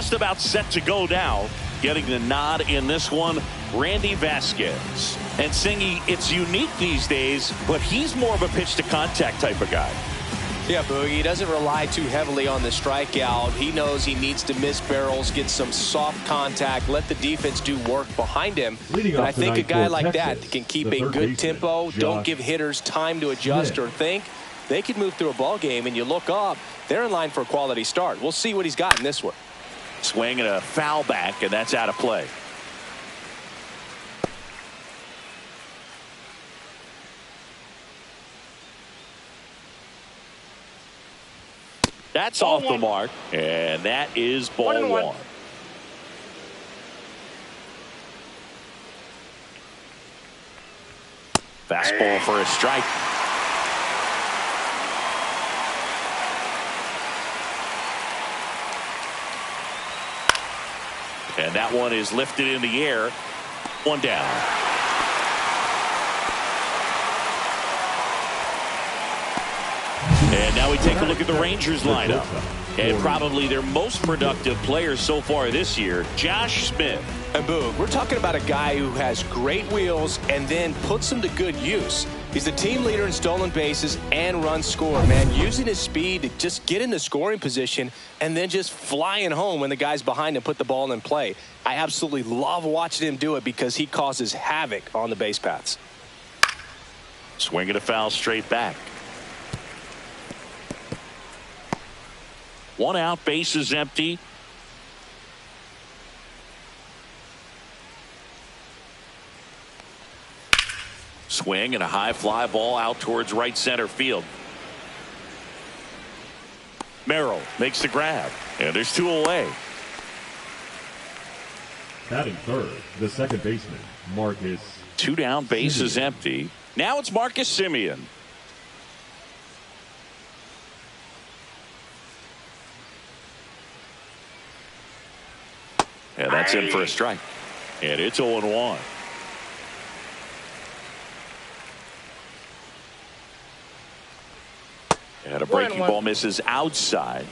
just about set to go now. Getting the nod in this one, Randy Vasquez. And Singy, it's unique these days, but he's more of a pitch-to-contact type of guy. Yeah, Boogie, he doesn't rely too heavily on the strikeout. He knows he needs to miss barrels, get some soft contact, let the defense do work behind him. And I think a guy like that can keep a good tempo, don't give hitters time to adjust or think. They could move through a ball game, and you look up, they're in line for a quality start. We'll see what he's got in this one. Swing and a foul back, and that's out of play. That's off the mark, and that is ball one. Fastball for a strike. And that one is lifted in the air. One down. And now we take a look at the Rangers lineup. And probably their most productive player so far this year, Josh Smith. And Boog, we're talking about a guy who has great wheels and then puts them to good use. He's the team leader in stolen bases and runs scored, man. Using his speed to just get in the scoring position and then just flying home when the guys behind him put the ball in play. I absolutely love watching him do it because he causes havoc on the base paths. Swing and a foul straight back. One out, base is empty. Swing and a high fly ball out towards right center field. Merrill makes the grab, and there's two away. Batting third, the second baseman, Marcus. Two down, base is empty. Now it's Marcus Semien. And that's in for a strike. And it's 0-1. And a breaking ball misses outside.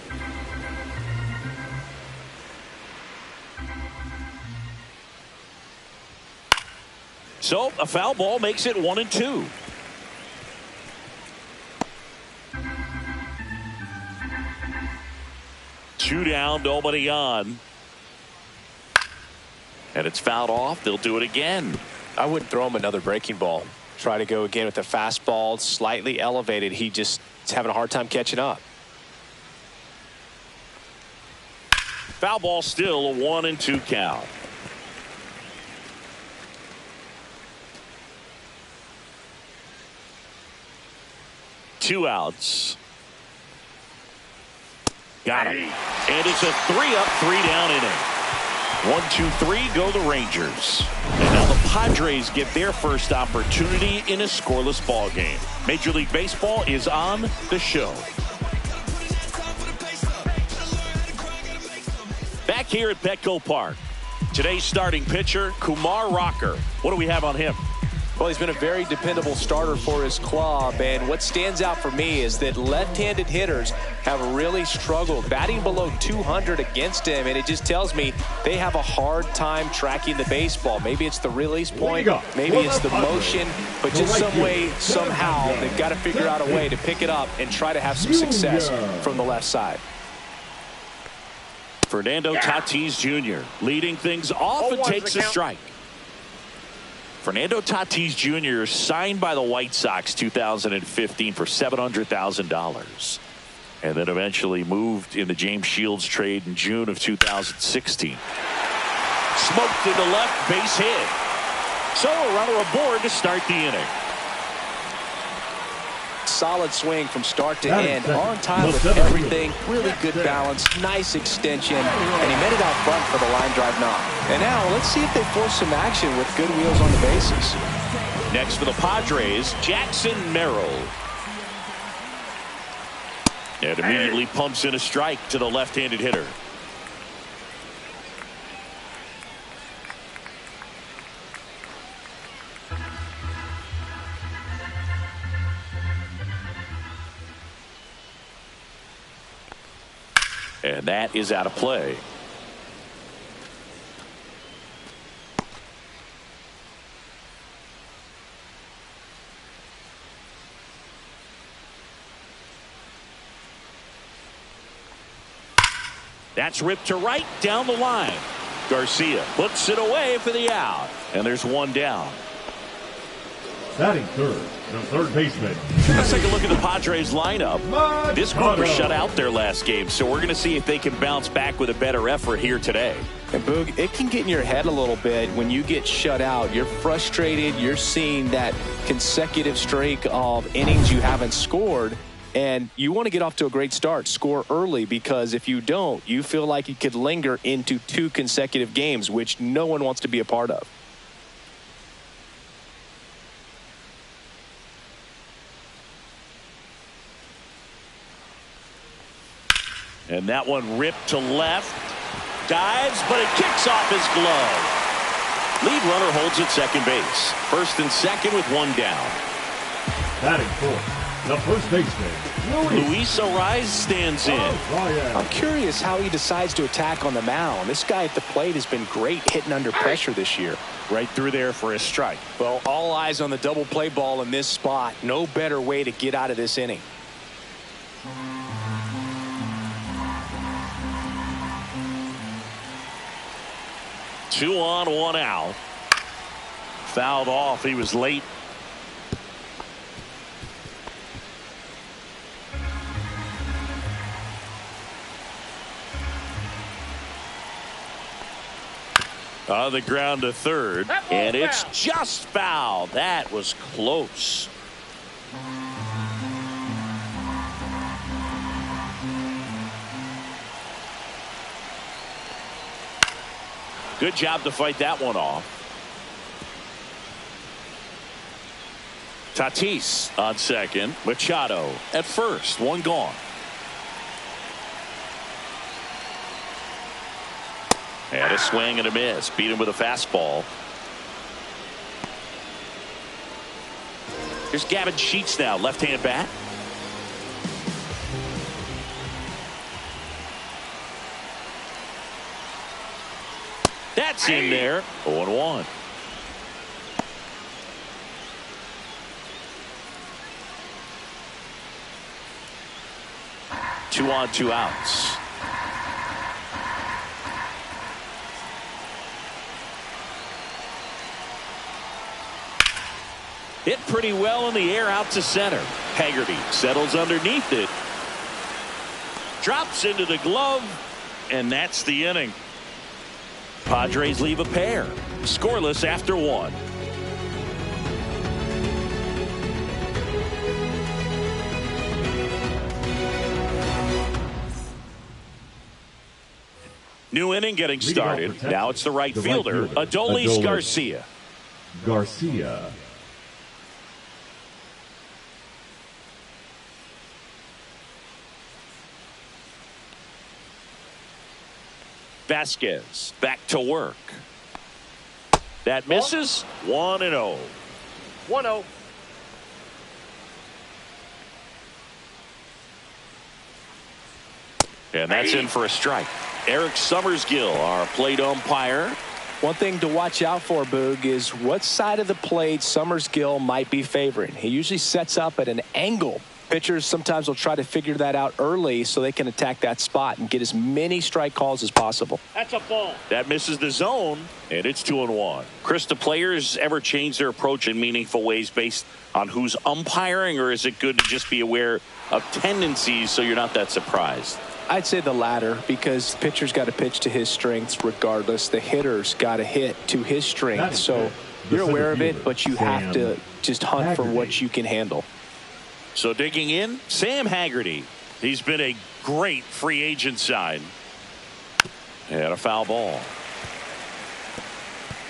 So a foul ball makes it 1-2. Two down, nobody on. And it's fouled off. They'll do it again. I wouldn't throw him another breaking ball. Try to go again with the fastball, slightly elevated. He just is having a hard time catching up. Foul ball, still a 1-2 count. Two outs. Got him. And it's a 3-up, 3-down inning. 1-2-3 go the Rangers. And now the Padres get their first opportunity in a scoreless ball game. Major League Baseball is on the show. Back here at Petco Park. Today's starting pitcher, Kumar Rocker. What do we have on him? Well, he's been a very dependable starter for his club, and what stands out for me is that left-handed hitters have really struggled, batting below 200 against him, and it just tells me they have a hard time tracking the baseball. Maybe it's the release point, maybe it's the motion, but just some way, somehow, they've got to figure out a way to pick it up and try to have some success from the left side. Fernando Tatis Jr. leading things off and takes a strike. Fernando Tatis Jr. signed by the White Sox 2015 for $700,000 and then eventually moved in the James Shields trade in June of 2016. Smoked into left, base hit. So a runner aboard to start the inning. Solid swing from start to end, on time with everything, really good balance, nice extension, and he made it out front for the line drive knock. And now let's see if they force some action with good wheels on the bases. Next for the Padres, Jackson Merrill. And immediately pumps in a strike to the left-handed hitter. And that is out of play. That's ripped to right down the line. Garcia puts it away for the out. And there's one down. Batting third, the third baseman. Let's take a look at the Padres lineup. This group was shut out their last game, so we're going to see if they can bounce back with a better effort here today. And Boog, it can get in your head a little bit when you get shut out. You're frustrated. You're seeing that consecutive streak of innings you haven't scored. And you want to get off to a great start, score early, because if you don't, you feel like you could linger into 2 consecutive games, which no one wants to be a part of. And that one ripped to left. Dives, but it kicks off his glove. Lead runner holds at second base. First and second with one down. Batting fourth, the first baseman, Luis Ariz stands in. I'm curious how he decides to attack on the mound. This guy at the plate has been great hitting under pressure this year. Right through there for a strike. Well, all eyes on the double play ball in this spot. No better way to get out of this inning. Two on, one out. Fouled off. He was late. On the ground to third. And it's just foul. That was close. Good job to fight that one off. Tatis on second. Machado at first. One gone. And a swing and a miss. Beat him with a fastball. Here's Gavin Sheets now. Left-hand bat. That's in there. 0-1. Two on, two outs. Hit pretty well in the air out to center. Haggerty settles underneath it. Drops into the glove. And that's the inning. Padres leave a pair. Scoreless after one. New inning getting started. Now it's the right fielder, Adolis Garcia. Vasquez back to work. That misses. 1-0. 1-0. And that's in for a strike. Eric Summersgill, our plate umpire. One thing to watch out for, Boog, is what side of the plate Summersgill might be favoring. He usually sets up at an angle. Pitchers sometimes will try to figure that out early so they can attack that spot and get as many strike calls as possible. That's a ball. That misses the zone, and it's 2-1. Chris, do players ever change their approach in meaningful ways based on who's umpiring, or is it good to just be aware of tendencies so you're not that surprised? I'd say the latter, because the pitcher's got to pitch to his strengths regardless. The hitter's got to hit to his strengths. So you're aware of it, but you have to just hunt for what you can handle. So digging in, Sam Haggerty. He's been a great free agent sign. And a foul ball.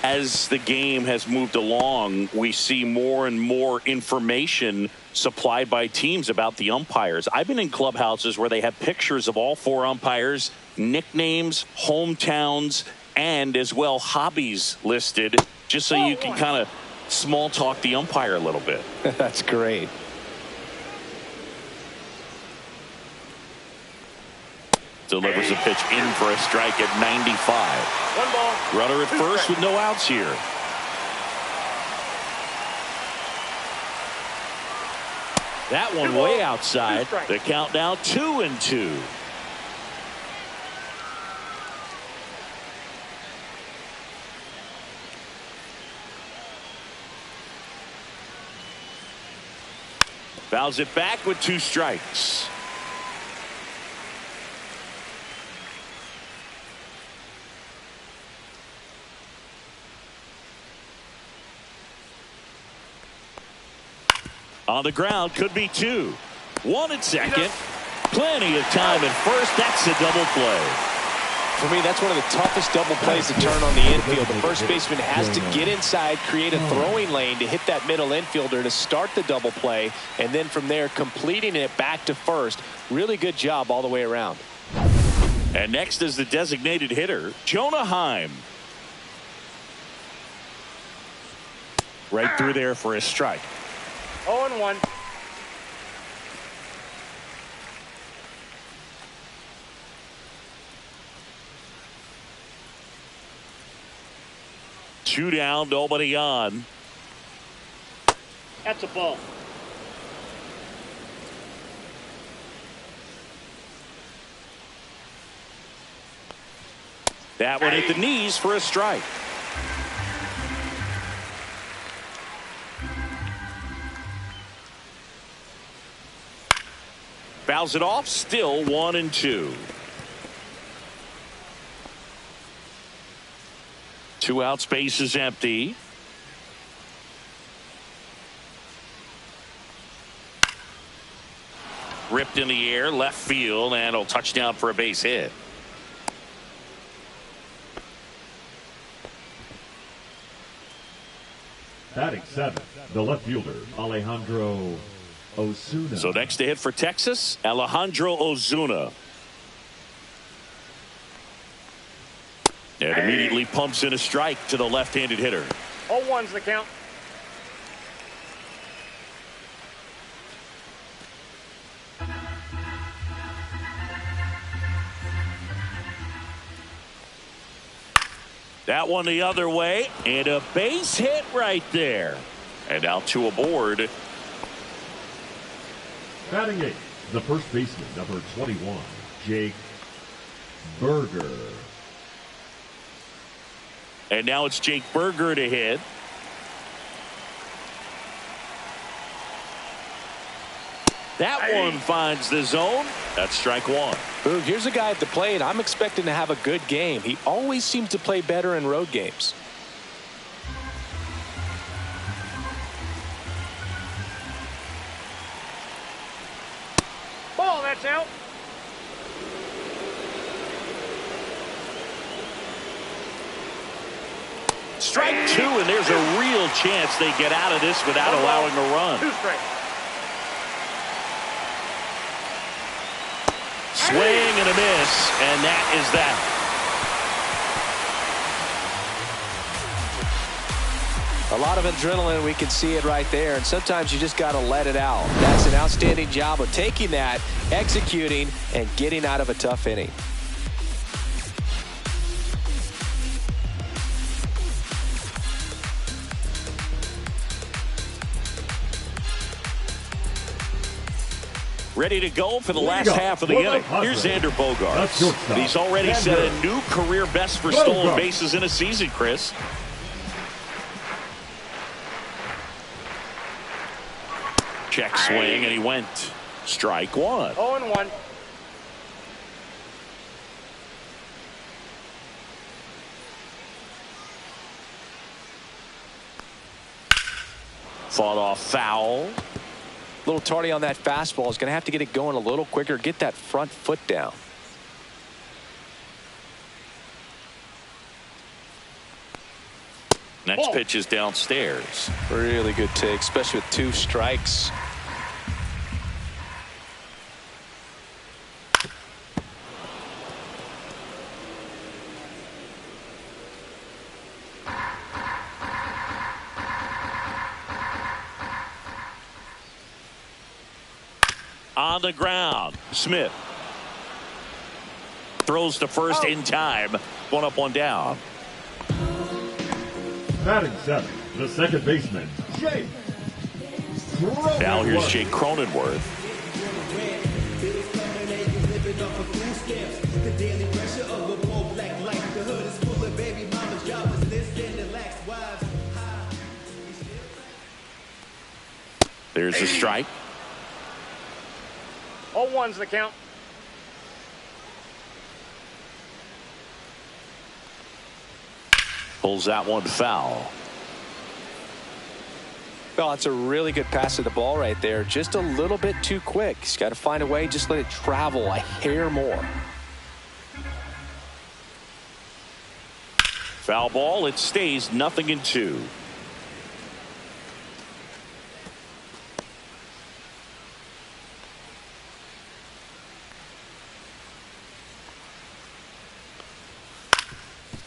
As the game has moved along, we see more and more information supplied by teams about the umpires. I've been in clubhouses where they have pictures of all 4 umpires, nicknames, hometowns, and as well hobbies listed, just so you can kind of small talk the umpire a little bit. That's great. Delivers a pitch in for a strike at 95. 1 ball. Runner at first with no outs here. That one way outside. The count now 2-2. Fouls it back with 2 strikes. On the ground, could be 2. 1 at second. Plenty of time at first. That's a double play. For me, that's one of the toughest double plays to turn on the infield. The first baseman has to get inside, create a throwing lane to hit that middle infielder to start the double play, and then from there completing it back to first. Really good job all the way around. And next is the designated hitter, Jonah Heim. Right through there for a strike. 0-1. Two down, nobody on. That's a ball. That one hit the knees for a strike. Fouls it off, still 1-2. 2 out, space is empty. Ripped in the air, left field, and a touchdown for a base hit. Batting 7th, the left fielder, Alejandro Osuna. So next to hit for Texas, Alejandro Osuna. And immediately pumps in a strike to the left-handed hitter. 0-1's the count. That one the other way, and a base hit right there. And now 2 aboard. Batting 8th, the first baseman, number 21, Jake Berger. And now it's Jake Berger to hit. That one finds the zone. That's strike 1. Boog, here's a guy at the plate I'm expecting to have a good game. He always seems to play better in road games. Ball, that's out. Strike 2, and there's a real chance they get out of this without allowing a run. 2 strikes. Swing and a miss, and that is that. A lot of adrenaline, we can see it right there, and sometimes you just got to let it out. That's an outstanding job of taking that, executing, and getting out of a tough inning. Ready to go for the last half of the inning. Here's Xander Bogaerts. He's already set a new career best for stolen bases in a season, Chris. Check swing, and he went. Strike 1. 0-1. Fought off foul. A little tardy on that fastball. Is going to have to get it going a little quicker. Get that front foot down. Next pitch is downstairs. Really good take, especially with 2 strikes. On the ground, Smith throws to first in time. 1 up, 1 down. Batting 7th, the second baseman, Jake Cronenworth. Now here's Jake Cronenworth. There's a strike. 0-1's the count. Pulls that one foul. Well, it's a really good pass to the ball right there. Just a little bit too quick. He's got to find a way. Just let it travel a hair more. Foul ball. It stays 0-2.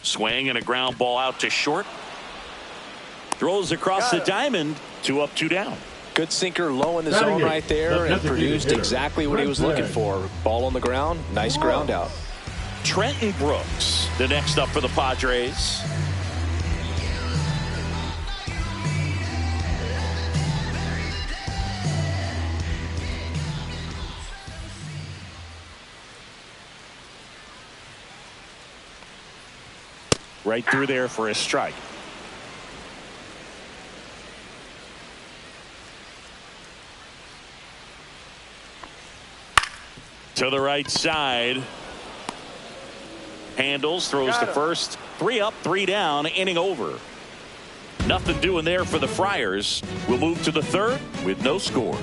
Swing and a ground ball out to short. Throws across the diamond. 2 up, 2 down. Good sinker low in the zone right there and produced exactly what he was looking for. Ball on the ground. Nice ground out. Trenton Brooks, the next up for the Padres. Right through there for a strike. To the right side. Handles, throws to first. 3 up, 3 down, inning over. Nothing doing there for the Friars. We'll move to the third with no score.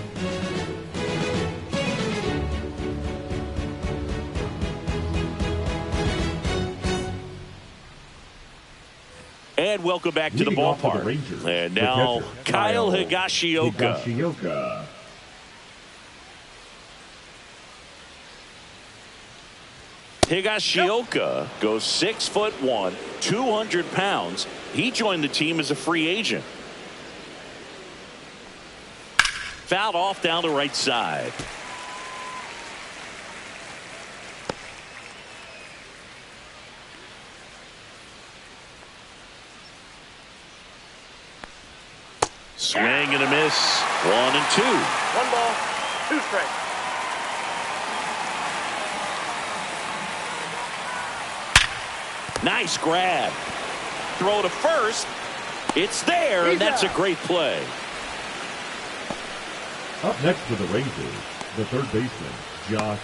And welcome back to the ballpark. And now Kyle Higashioka. Higashioka goes 6'1", 200 pounds. He joined the team as a free agent. Fouled off down the right side. Swing and a miss. 1-2. 1 ball, 2 strikes. Nice grab. Throw to first. It's there, and that's a great play. Up next for the Rangers, the third baseman, Josh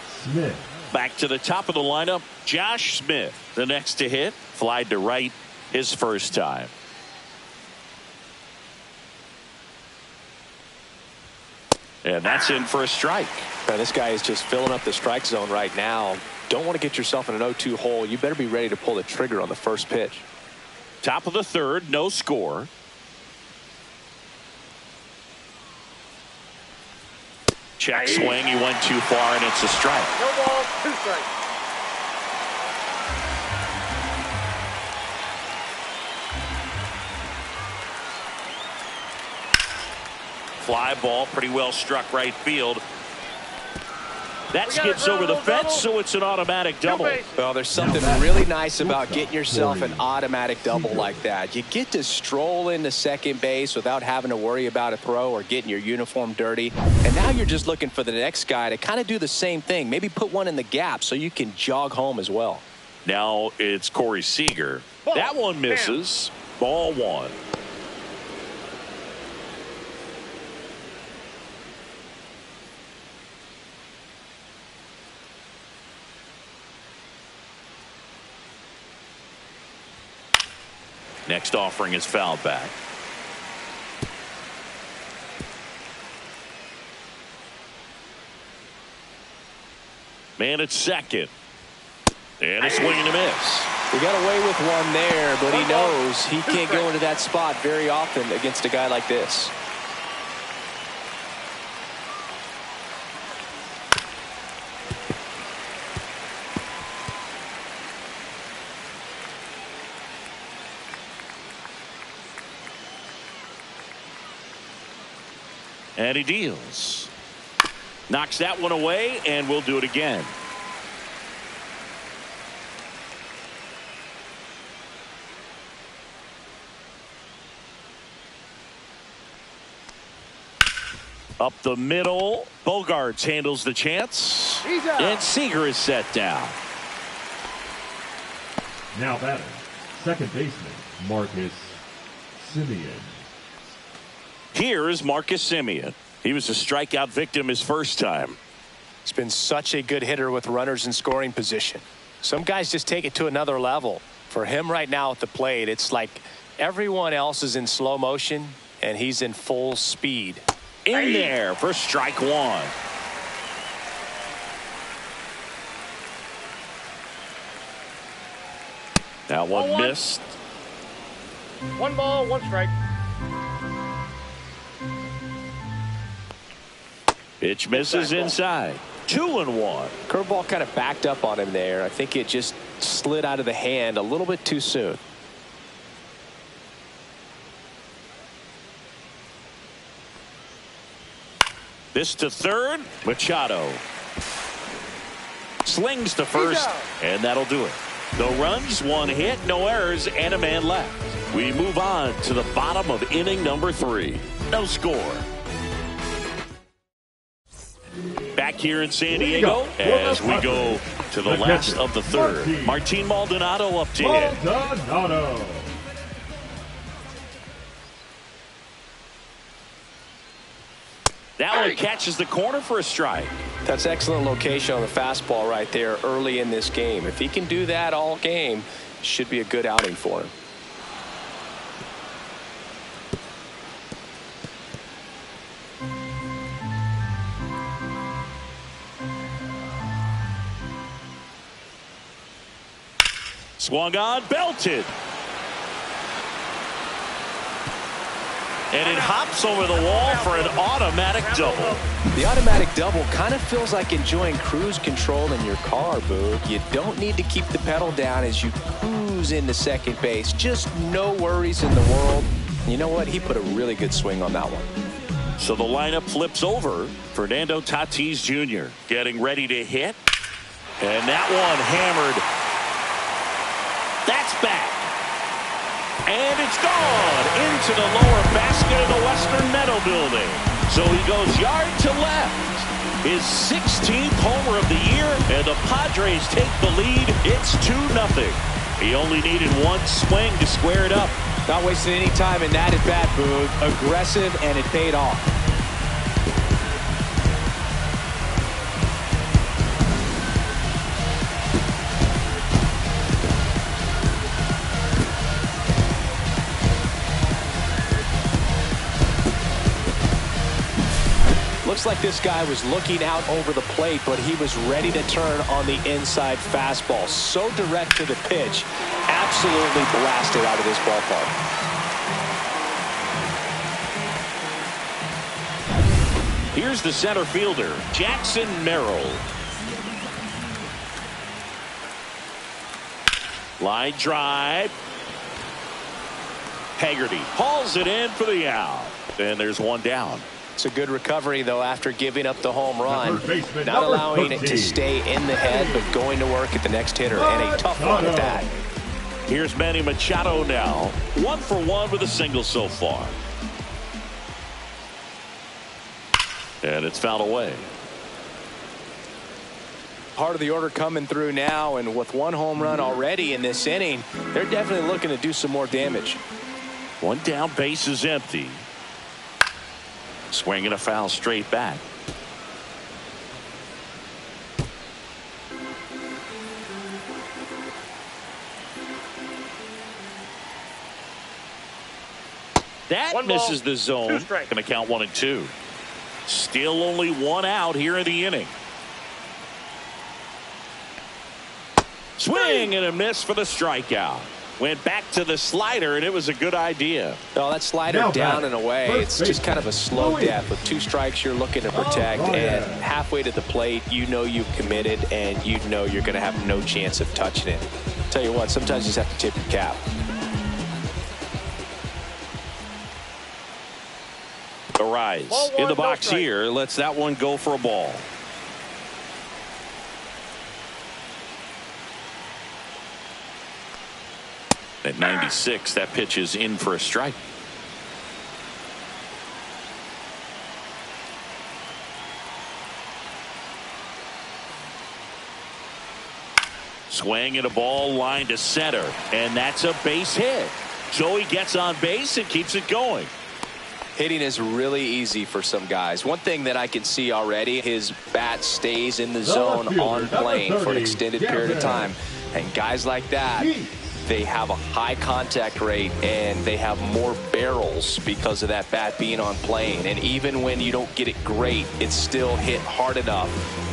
Smith. Back to the top of the lineup, Josh Smith, the next to hit. Flied to right his first time. And that's in for a strike. Man, this guy is just filling up the strike zone right now. Don't want to get yourself in an 0-2 hole. You better be ready to pull the trigger on the first pitch. Top of the third, no score. Check swing. He went too far, and it's a strike. No ball, 2 strikes. Fly ball, pretty well struck right field. That skips over the fence, so it's an automatic double. Well, there's something really nice about getting yourself an automatic double like that. You get to stroll into second base without having to worry about a throw or getting your uniform dirty. And now you're just looking for the next guy to kind of do the same thing. Maybe put one in the gap so you can jog home as well. Now it's Corey Seager. That one misses. Ball 1. Next offering is fouled back. Man at second. And a swing and a miss. He got away with one there, but he knows he can't go into that spot very often against a guy like this. And he deals. Knocks that one away, and we'll do it again. Up the middle. Bogarts handles the chance. And Seager is set down. Now batting, second baseman, Marcus Semien. Here is Marcus Semien. He was a strikeout victim his first time. He's been such a good hitter with runners in scoring position. Some guys just take it to another level. For him right now at the plate, it's like everyone else is in slow motion and he's in full speed. In there for strike one. That one missed. 1 ball, 1 strike. Pitch misses inside. 2-1. Curveball kind of backed up on him there. I think it just slid out of the hand a little bit too soon. This to third. Machado slings to first, and that'll do it. No runs, 1 hit, no errors, and a man left. We move on to the bottom of inning number 3. No score. Back here in San Diego as we go to the last of the third. Martin Maldonado up to hit. Maldonado. That one catches the corner for a strike. That's excellent location on the fastball right there early in this game. If he can do that all game, should be a good outing for him. Swung on, belted. And it hops over the wall for an automatic double. The automatic double kind of feels like enjoying cruise control in your car, Boog. You don't need to keep the pedal down as you cruise into second base. Just no worries in the world. You know what? He put a really good swing on that one. So the lineup flips over. Fernando Tatis Jr. getting ready to hit. And that one hammered. That's back. And it's gone into the lower basket of the Western Meadow Building. So he goes yard to left. His 16th homer of the year, and the Padres take the lead. It's 2-0. He only needed 1 swing to square it up. Not wasting any time in that at bat, Boog. Aggressive, and it paid off. Looks like this guy was looking out over the plate, but he was ready to turn on the inside fastball. So direct to the pitch. Absolutely blasted out of this ballpark. Here's the center fielder, Jackson Merrill. Line drive. Haggerty hauls it in for the out. And there's 1 down. It's a good recovery, though, after giving up the home run. Not allowing it to stay in the head, but going to work at the next hitter. And a tough one at that. Here's Manny Machado now. 1 for 1 with a single so far. And it's fouled away. Part of the order coming through now, and with 1 home run already in this inning, they're definitely looking to do some more damage. 1 down, base is empty. Swinging a foul straight back. That misses the zone. Going to count 1 and 2. Still only 1 out here in the inning. Swing and a miss for the strikeout. Went back to the slider, and it was a good idea. No, that slider down and away. It's just kind of a slow death. With 2 strikes, you're looking to protect. And halfway to the plate, you know you've committed, and you know you're going to have no chance of touching it. Tell you what, sometimes you just have to tip your cap. The rise in the box here lets that one go for a ball. At 96, that pitch is in for a strike. Swing and a ball line to center, and that's a base hit. So he gets on base and keeps it going. Hitting is really easy for some guys. One thing that I can see already, his bat stays in the zone on plane for an extended period of time. And guys like that, they have a high contact rate and they have more barrels because of that bat being on plane. And even when you don't get it great, it's still hit hard enough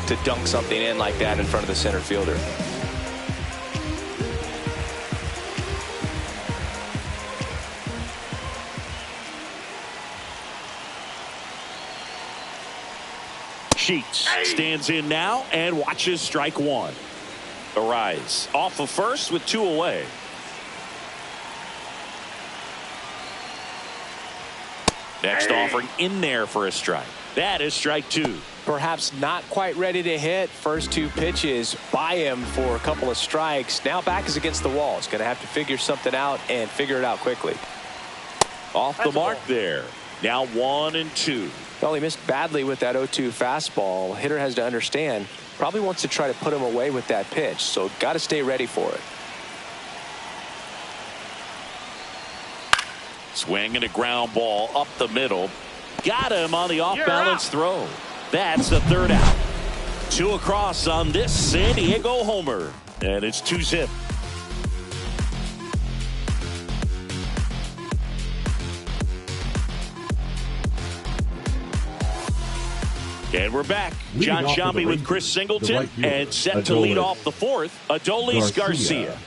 to dunk something in like that in front of the center fielder. Sheets stands in now and watches strike one. Arise off of first with 2 away. Next offering in there for a strike. That is strike 2. Perhaps not quite ready to hit. First 2 pitches by him for a couple of strikes. Now back is against the wall. He's going to have to figure something out and figure it out quickly. Off the mark there. Now 1-2. Well, he missed badly with that 0-2 fastball. Hitter has to understand, probably wants to try to put him away with that pitch, so got to stay ready for it. Swing and a ground ball up the middle. Got him on the off-balance throw. That's the 3rd out. 2 across on this San Diego homer. And it's 2-zip. And we're back. John Sciambi with Chris Singleton and set to lead off the 4th, Adolis Garcia.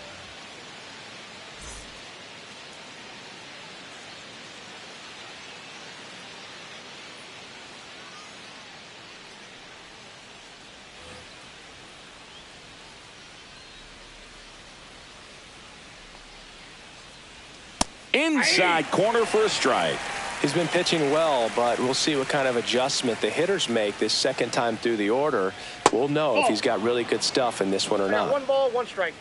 Inside corner for a strike. He's been pitching well, but we'll see what kind of adjustment the hitters make this second time through the order. We'll know if he's got really good stuff in this one or not. 1 ball, 1 strike.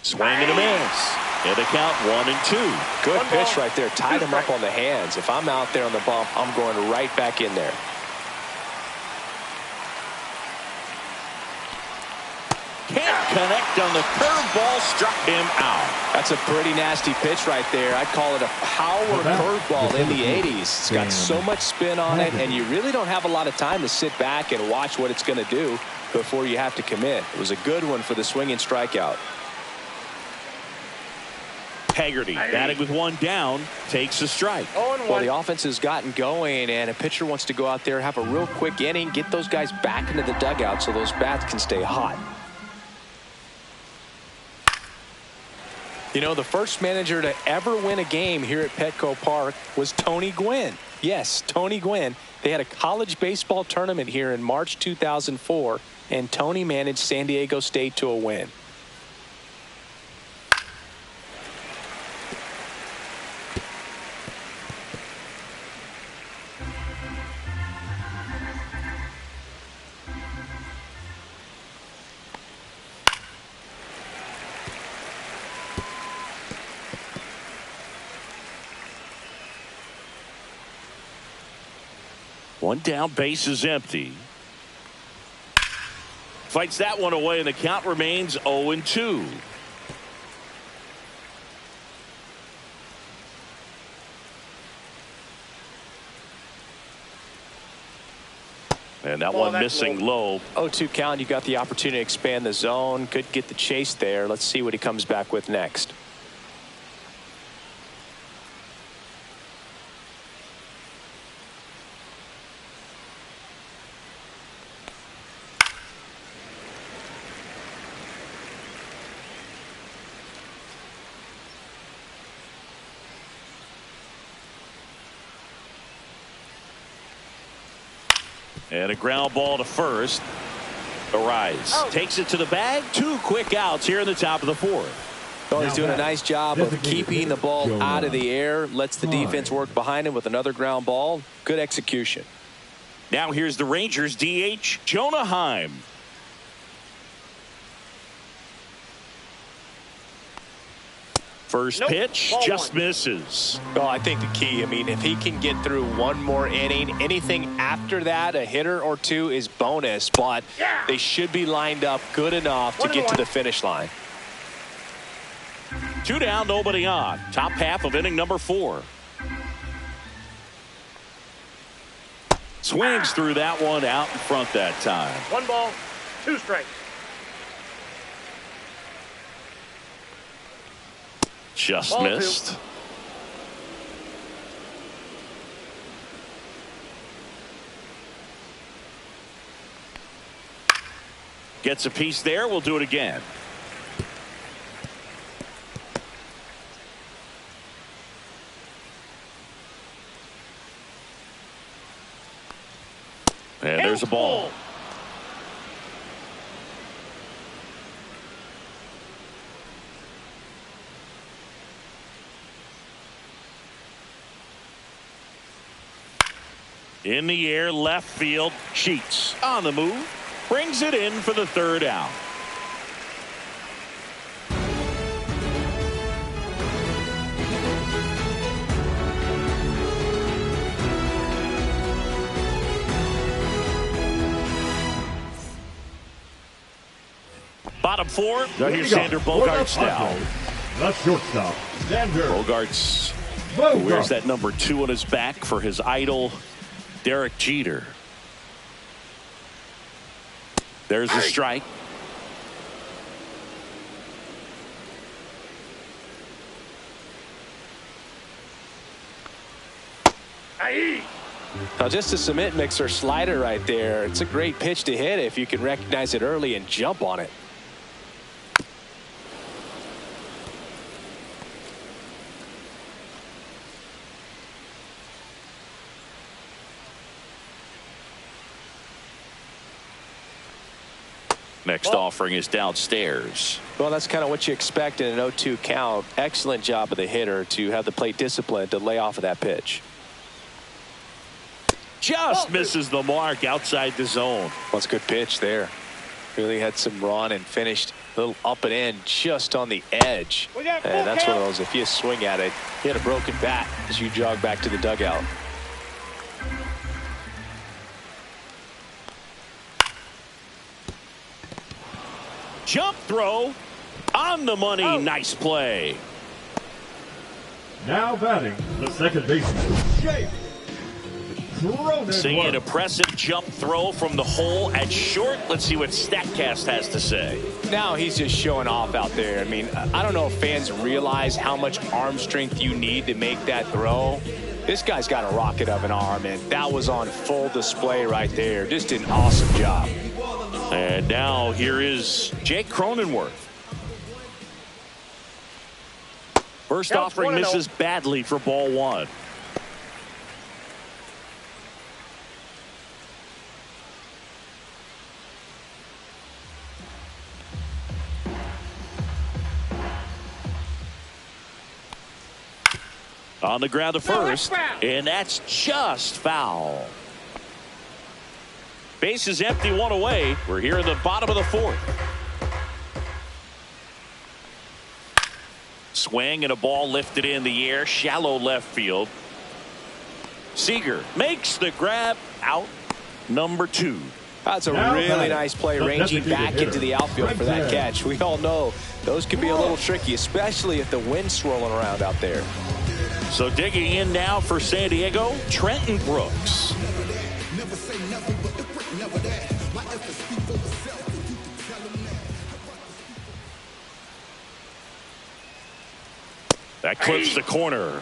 Swing and a miss. And the count 1-2. Good pitch right there. Tied him up on the hands. If I'm out there on the bump, I'm going right back in there. Can't connect on the curveball, struck him out. That's a pretty nasty pitch right there. I'd call it a power curveball in the 80s. It's got so much spin on it, and you really don't have a lot of time to sit back and watch what it's going to do before you have to commit. It was a good one for the swinging strikeout. Haggerty batting with 1 down, takes a strike. Well, the offense has gotten going, and a pitcher wants to go out there, have a real quick inning, get those guys back into the dugout so those bats can stay hot. You know, the first manager to ever win a game here at Petco Park was Tony Gwynn. Yes, Tony Gwynn. They had a college baseball tournament here in March 2004, and Tony managed San Diego State to a win. One down, base is empty. Fights that one away, and the count remains 0-2. And that one missing low. 0-2 count. You got the opportunity to expand the zone. Could get the chase there. Let's see what he comes back with next. And a ground ball to first. Arise takes it to the bag. 2 quick outs here in the top of the 4th. Well, he's doing a nice job of keeping the ball out of the air. Lets the defense work behind him with another ground ball. Good execution. Now here's the Rangers DH, Jonah Heim. First pitch just misses. Well, I think the key, I mean, if he can get through one more inning, anything after that, a hitter or two is bonus, but they should be lined up good enough to get to the finish line. 2 down, nobody on. Top half of inning number 4. Swings through that one out in front that time. 1 ball, 2 strikes. Just Ball missed. 2. Gets a piece there. We'll do it again. And there's a ball. In the air, left field. Sheets on the move. Brings it in for the 3rd out. Bottom 4. Now here's Xander Bogaerts now. That's shortstop. Xander Bogaerts wears that number 2 on his back for his idol, Derek Jeter. There's a strike. Now, just a cement mixer slider right there. It's a great pitch to hit if you can recognize it early and jump on it. Next offering is downstairs. Well, that's kind of what you expect in an 0-2 count. Excellent job of the hitter to have the plate discipline to lay off of that pitch. Just misses the mark outside the zone. Well, it's a good pitch there. Really had some run and finished a little up and in just on the edge. And that's one of those, if you swing at it, hit a broken bat as you jog back to the dugout. Jump throw on the money. Nice play. now batting the second baseman, Jake. Seeing an impressive jump throw from the hole at short. Let's see what StatCast has to say. Now he's just showing off out there. I mean, I don't know if fans realize how much arm strength you need to make that throw. This guy's got a rocket of an arm, and that was on full display right there. Just an awesome job. And now here is Jake Cronenworth. First offering misses badly for ball one. On the ground to first, and that's just foul. Base is empty, one away. We're here in the bottom of the fourth. Swing and a ball lifted in the air, shallow left field. Seager makes the grab, out number 2. That's a really nice play, ranging back into the outfield for that catch. We all know those can be a little tricky, especially if the wind's swirling around out there. So digging in now for San Diego, Trenton Brooks. That clips the corner.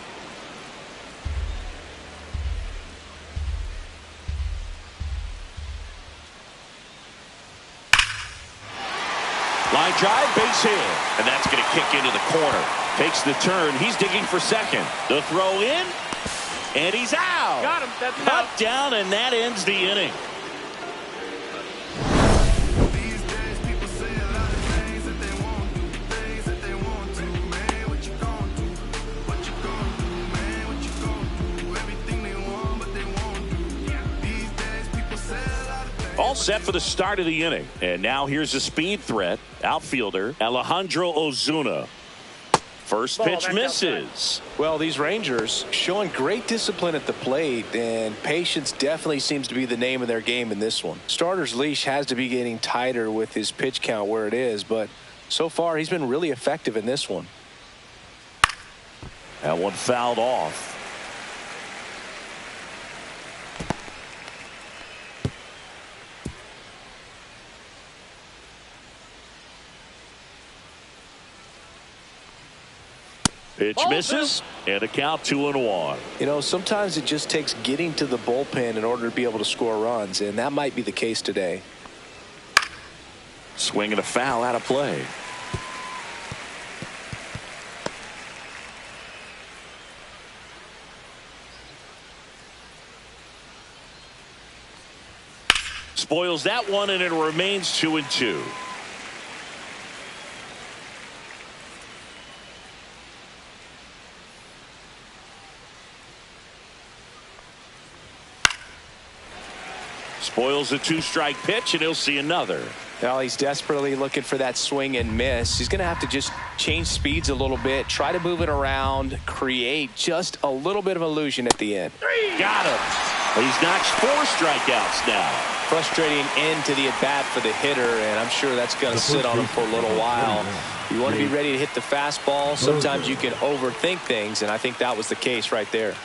Line drive, base hit. And that's going to kick into the corner. Takes the turn. He's digging for second. The throw in. And he's out. Got him. That's Cut down, and that ends the inning. All set for the start of the inning. And now here's a speed threat. Outfielder Alejandro Ozuna. First pitch misses. Well, these Rangers showing great discipline at the plate, and patience definitely seems to be the name of their game in this one. Starter's leash has to be getting tighter with his pitch count where it is, but so far he's been really effective in this one. That one fouled off. Pitch misses, and a count 2-1. You know, sometimes it just takes getting to the bullpen in order to be able to score runs, and that might be the case today. Swing and a foul out of play. Spoils that one, and it remains 2-2. Spoils a 2-strike pitch, and he'll see another. Well, he's desperately looking for that swing and miss. He's going to have to just change speeds a little bit, try to move it around, create just a little bit of illusion at the end. Got him. He's notched 4 strikeouts now. Frustrating end to the at-bat for the hitter, and I'm sure that's going to sit on him for a little while. You want to be ready to hit the fastball. Sometimes you can overthink things, and I think that was the case right there.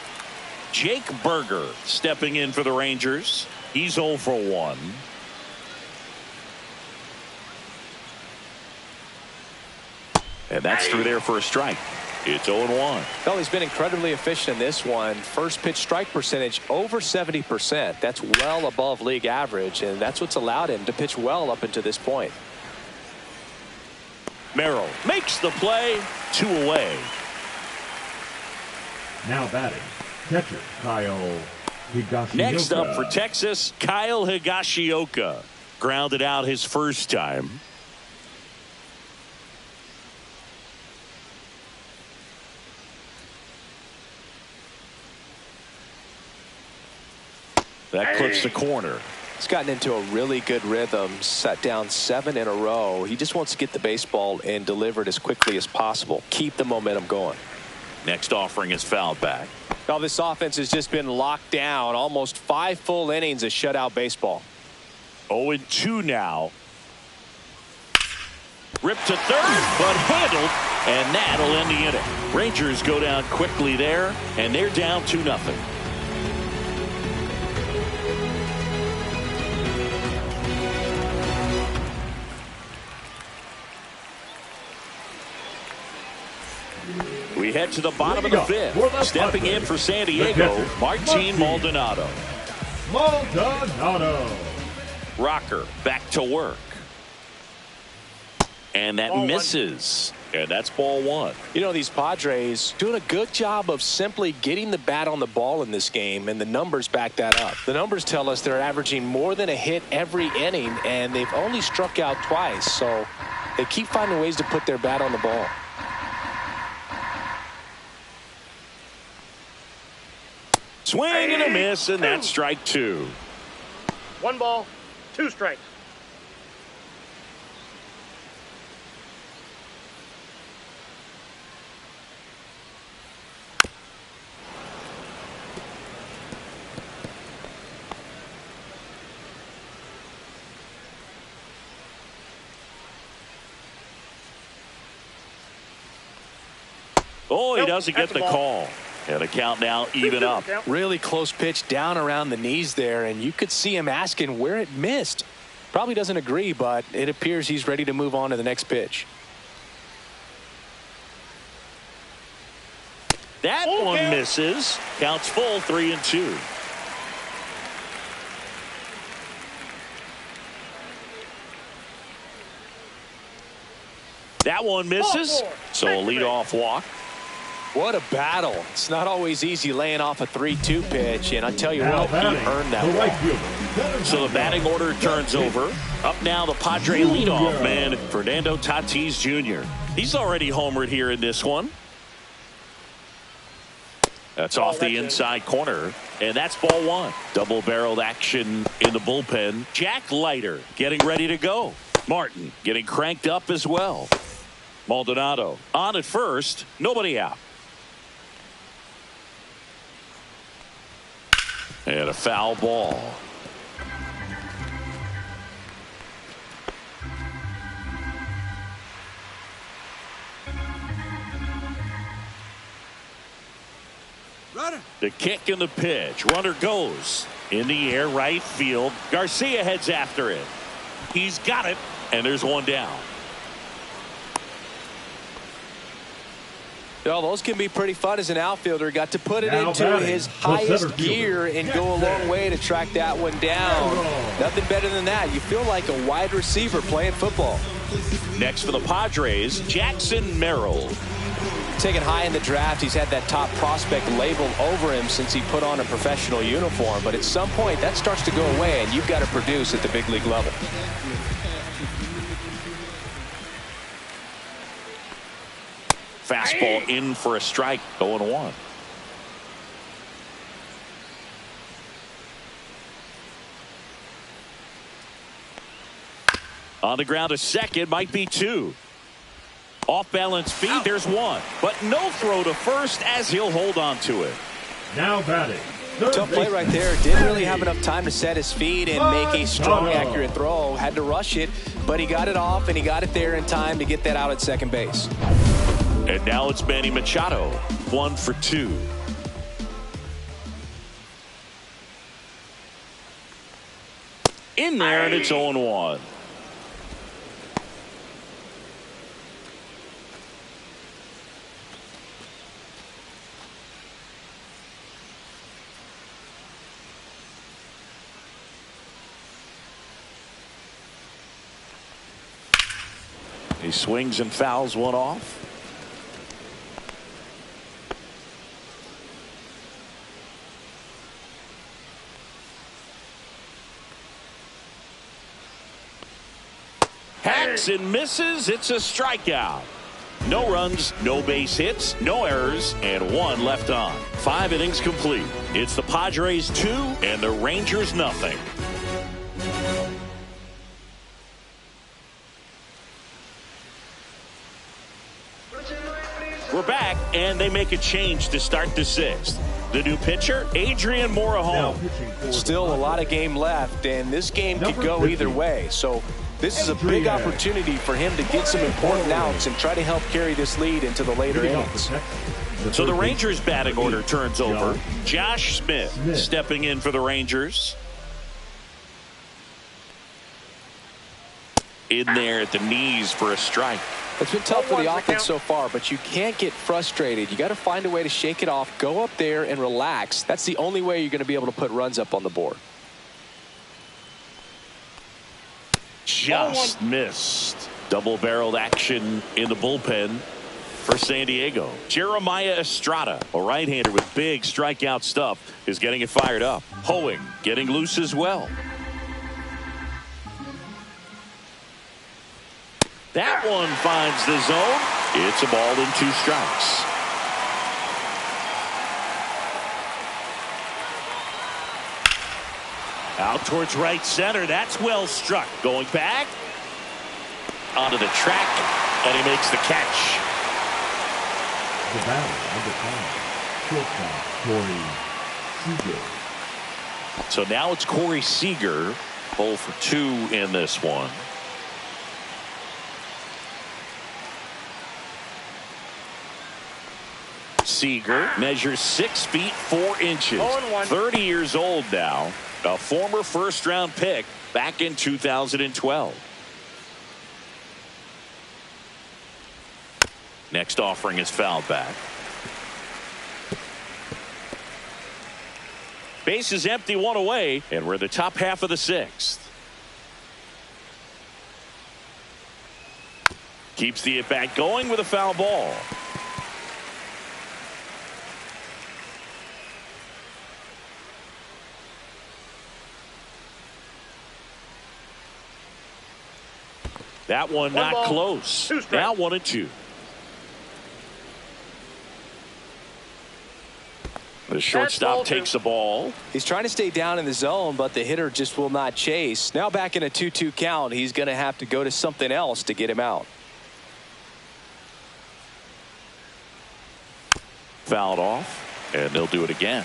Jake Berger stepping in for the Rangers. He's 0 for 1. And that's through there for a strike. It's 0-1. Well, he's been incredibly efficient in this one. First pitch strike percentage over 70%. That's well above league average, and that's what's allowed him to pitch well up until this point. Merrill makes the play. 2 away. Now batting, catcher Kyle Higashioka. Next up for Texas, Kyle Higashioka. Grounded out his first time. That clips the corner. He's gotten into a really good rhythm, set down 7 in a row. He just wants to get the baseball and deliver it as quickly as possible. Keep the momentum going. Next offering is fouled back. Now this offense has just been locked down. Almost 5 full innings of shutout baseball. 0-2 now. Ripped to third, but handled, and that'll end the inning. Rangers go down quickly there, and they're down 2-0. We head to the bottom of the 5th. Stepping in for San Diego, Martin Maldonado. Rocker back to work. And that misses. And that's ball 1. You know, these Padres doing a good job of simply getting the bat on the ball in this game, and the numbers back that up. The numbers tell us they're averaging more than a hit every inning, and they've only struck out twice. So they keep finding ways to put their bat on the ball. Swing and a miss, and that's strike 2. 1 ball, 2 strikes. Oh, he doesn't get the call. And a count now even up. Really close pitch down around the knees there, and you could see him asking where it missed. Probably doesn't agree, but it appears he's ready to move on to the next pitch. That one misses. Counts full, 3-2. That one misses. So a leadoff walk. What a battle. It's not always easy laying off a 3-2 pitch, and I tell you what, he earned that one. So the batting order turns over. Up now, the Padre leadoff man, Fernando Tatis Jr. He's already homered here in this one. That's off the inside corner, and that's ball 1. Double-barreled action in the bullpen. Jack Leiter getting ready to go. Martin getting cranked up as well. Maldonado on at first, nobody out. And a foul ball. Runner. The kick and the pitch. Runner goes in the air, right field. Garcia heads after it. He's got it, and there's one down. Well, those can be pretty fun as an outfielder. Got to put it into his highest gear and go a long way to track that one down. Nothing better than that. You feel like a wide receiver playing football. Next for the Padres, Jackson Merrill. Taken high in the draft, he's had that top prospect label over him since he put on a professional uniform. But at some point, that starts to go away, and you've got to produce at the big league level. Fastball in for a strike, 0-1. On the ground, a second, might be two. Off balance feet, there's one. But no throw to first as he'll hold on to it. Now batting. Tough play right there. Didn't really have enough time to set his feet and make a strong, accurate throw. Had to rush it, but he got it off, and he got it there in time to get that out at second base. And now it's Manny Machado, 1 for 2. In there, and it's 0-1. He swings and fouls one off. Hacks and misses. It's a strikeout. No runs, no base hits, no errors, and one left on. 5 innings complete. It's the Padres 2 and the Rangers nothing. We're back, and they make a change to start the 6th. The new pitcher, Adrian Morejon. Still a lot of game left, and this game could go either way. So this is a big opportunity for him to get some important outs and try to help carry this lead into the later innings. So the Rangers batting order turns over. Josh Smith stepping in for the Rangers. In there at the knees for a strike. It's been tough for the offense so far, but you can't get frustrated. You got to find a way to shake it off, go up there and relax. That's the only way you're going to be able to put runs up on the board. Just missed. Double-barreled action in the bullpen for San Diego. Jeremiah Estrada, a right-hander with big strikeout stuff, is getting it fired up. Hoeing getting loose as well. That one finds the zone. It's a ball and 2 strikes. Out towards right center. That's well struck. Going back. Onto the track. And he makes the catch. The batter, number 5, shortstop, Corey Seager. So now it's Corey Seager, 0 for 2 in this one. Seager measures 6 feet 4 inches. 30 years old now. A former first-round pick back in 2012. Next offering is fouled back. Base is empty, 1 away, and we're in the top half of the 6th. Keeps the at-bat going with a foul ball. That one not ball, close. 2 strikes. Now 1-2. The shortstop takes the ball. He's trying to stay down in the zone, but the hitter just will not chase. Now back in a 2-2 count, he's going to have to go to something else to get him out. fouled off, and they'll do it again.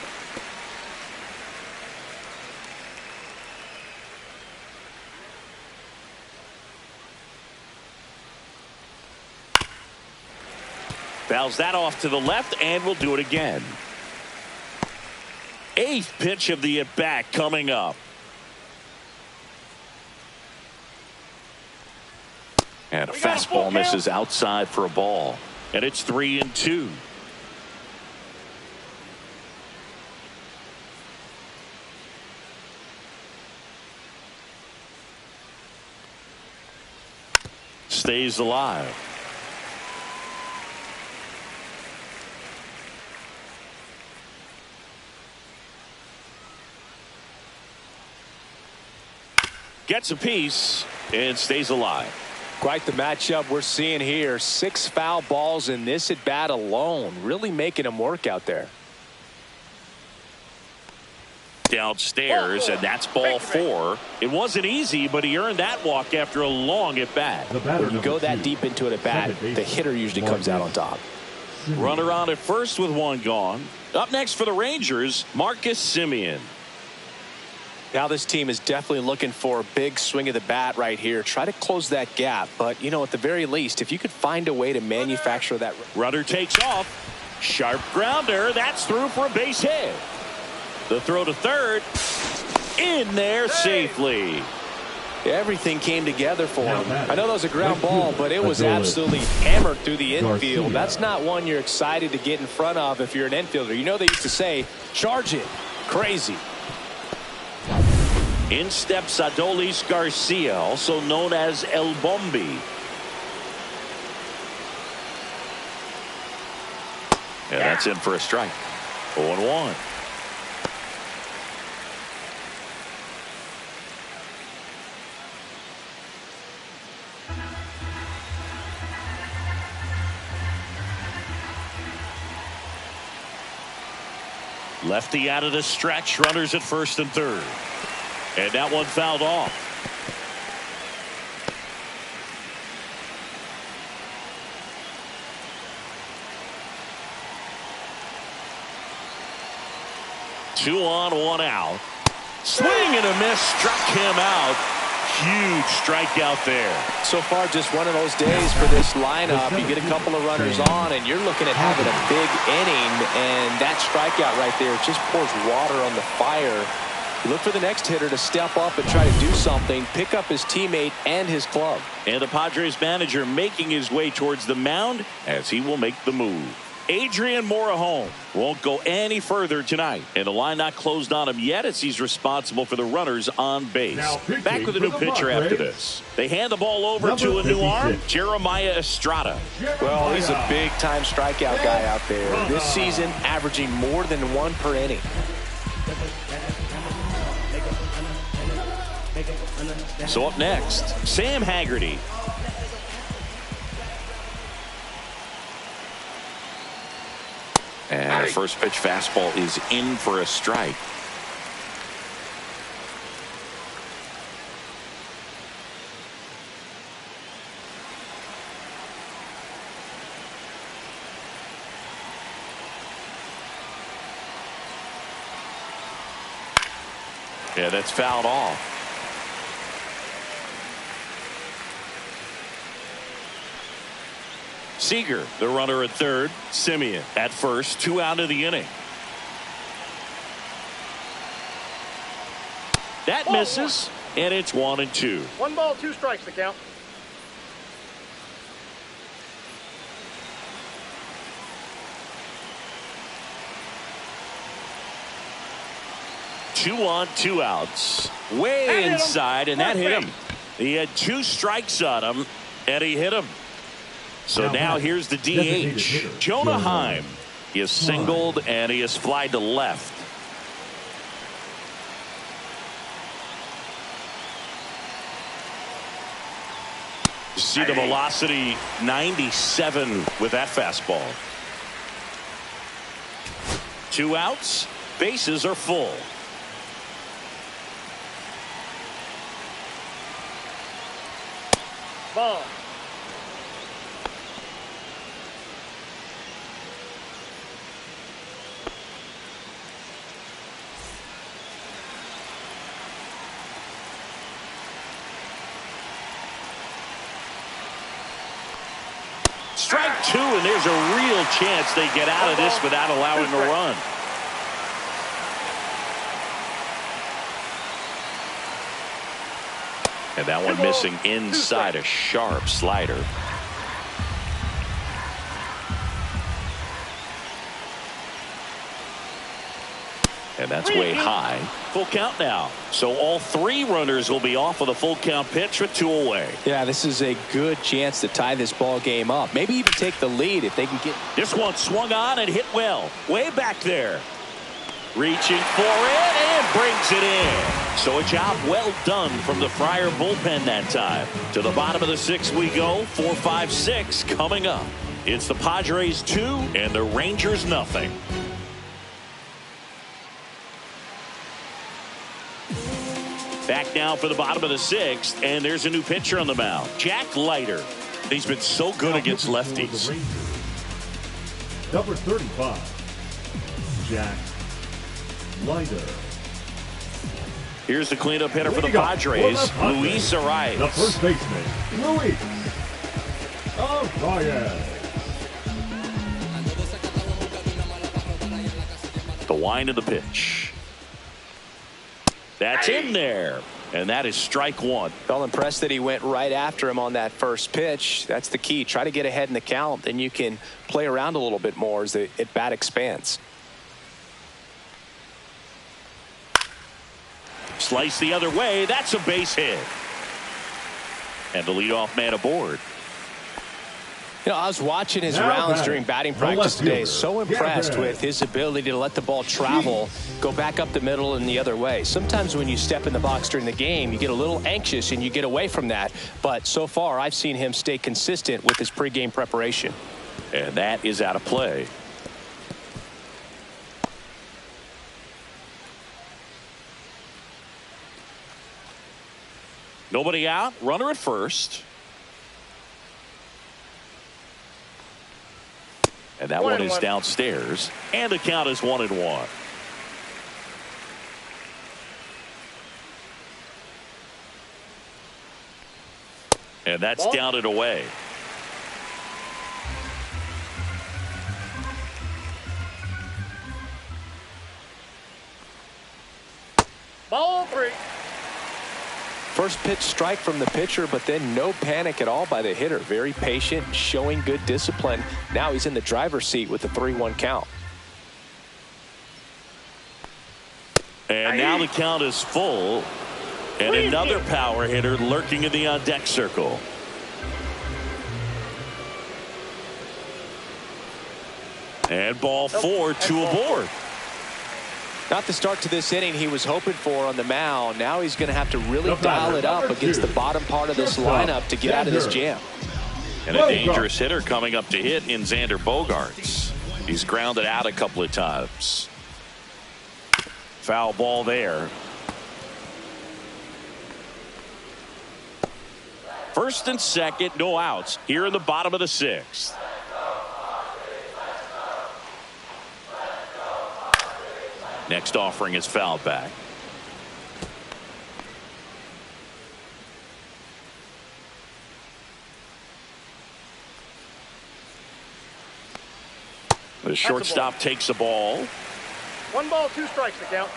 Fouls that off to the left, and we'll do it again. 8th pitch of the at-bat coming up. And a fastball misses outside for a ball. And it's 3-2. Stays alive. Gets a piece and stays alive. Quite the matchup we're seeing here. 6 foul balls in this at bat alone. Really making him work out there. Downstairs, and that's ball 4. It wasn't easy, but he earned that walk after a long at bat. When you go that deep into an at bat, the hitter usually comes out on top. Runner on at first with 1 gone. Up next for the Rangers, Marcus Semien. Now this team is definitely looking for a big swing of the bat right here. Try to close that gap. But, you know, at the very least, if you could find a way to manufacture that. Runner takes off. Sharp grounder. That's through for a base hit. The throw to third. In there safely. Everything came together for him. I know that was a ground ball, but it was absolutely hammered through the infield. That's not one you're excited to get in front of if you're an infielder. You know they used to say, charge it. Crazy. In steps Adolis Garcia, also known as El Bombi. And that's in for a strike. 0-1. Lefty out of the stretch. Runners at first and third. And that one fouled off. Two on, 1 out. Swing and a miss. Struck him out. Huge strikeout there. So far, just one of those days for this lineup. You get a couple of runners on, and you're looking at having a big inning. And that strikeout right there just pours water on the fire. You look for the next hitter to step up and try to do something, pick up his teammate and his club. And the Padres manager making his way towards the mound as he will make the move. Adrian Morejon won't go any further tonight, and the line not closed on him yet as he's responsible for the runners on base. Back with a new pitcher after this. They hand the ball over to a new arm, Jeremiah Estrada. Well, he's a big-time strikeout guy out there. This season, averaging more than 1 per inning. So up next, Sam Haggerty. And the first pitch fastball is in for a strike. Yeah, that's fouled off. Seager, the runner at third. Semien at first. 2 out of the inning. That misses, and it's 1-2. 1 ball, 2 strikes to count. Two on, 2 outs. Way inside, and that hit him. He had 2 strikes on him, and he hit him. So now here's the DH, Jonah Heim. He is singled and he is flied to left. You see the velocity 97 with that fastball. 2 outs, bases are full. Ball. Strike two, and there's a real chance they get out of this without allowing a run. And that one missing inside, a sharp slider. And that's way high. Full count now. So all three runners will be off with a full count pitch with two away. Yeah, this is a good chance to tie this ball game up. Maybe even take the lead if they can get. This one swung on and hit well. Way back there. Reaching for it and brings it in. So a job well done from the Friar bullpen that time. To the bottom of the sixth we go. 4, 5, 6 coming up. It's the Padres 2 and the Rangers nothing. Back now for the bottom of the sixth, and there's a new pitcher on the mound, Jack Leiter. He's been so good against lefties. Number 35, Jack Leiter. Here's the cleanup hitter for the Padres, Luis Arias. The first baseman, Luis Arias. The wind of the pitch. That's in there, and that is strike one. Felt impressed that he went right after him on that first pitch. That's the key. Try to get ahead in the count, then you can play around a little bit more as the at-bat expands. Slice the other way. That's a base hit. And the leadoff man aboard. You know, I was watching his rounds during batting practice today. So impressed with his ability to let the ball travel, go back up the middle and the other way. Sometimes when you step in the box during the game, you get a little anxious and you get away from that. But so far, I've seen him stay consistent with his pregame preparation. And that is out of play. Nobody out. Runner at first. And that one is downstairs. And the count is 1-1. And that's down and away. Ball 3. First pitch strike from the pitcher, but then no panic at all by the hitter. Very patient, showing good discipline. Now he's in the driver's seat with the 3-1 count. And now the count is full. And another power hitter lurking in the on-deck circle. And ball 4, 2 aboard. Not the start to this inning he was hoping for on the mound. Now he's going to have to really dial it up against the bottom part of this lineup to get out of this jam. And a dangerous hitter coming up to hit in Xander Bogaerts. He's grounded out a couple of times. Foul ball there. First and second, no outs here in the bottom of the sixth. Next offering is fouled back. The shortstop takes the ball. 1 ball, 2 strikes to count.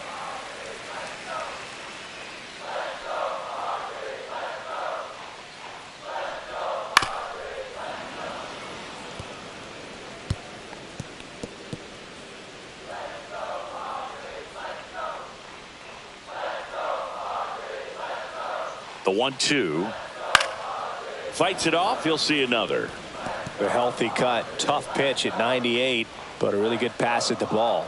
The 1-2. Fights it off. He'll see another. A healthy cut. Tough pitch at 98, but a really good pass at the ball.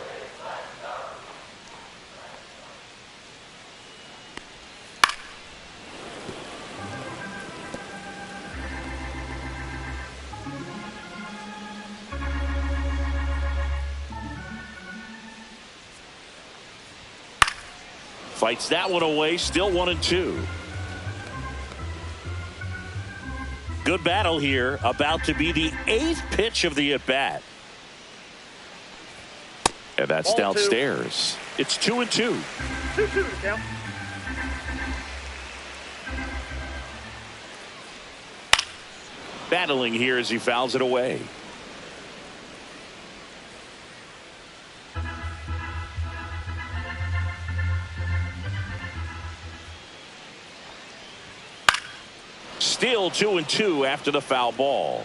Fights that one away. Still 1-2. Good battle here. About to be the 8th pitch of the at-bat. And that's ball downstairs. 2. It's 2-2. 2-2 to count. Battling here as he fouls it away. Still 2-2 after the foul ball.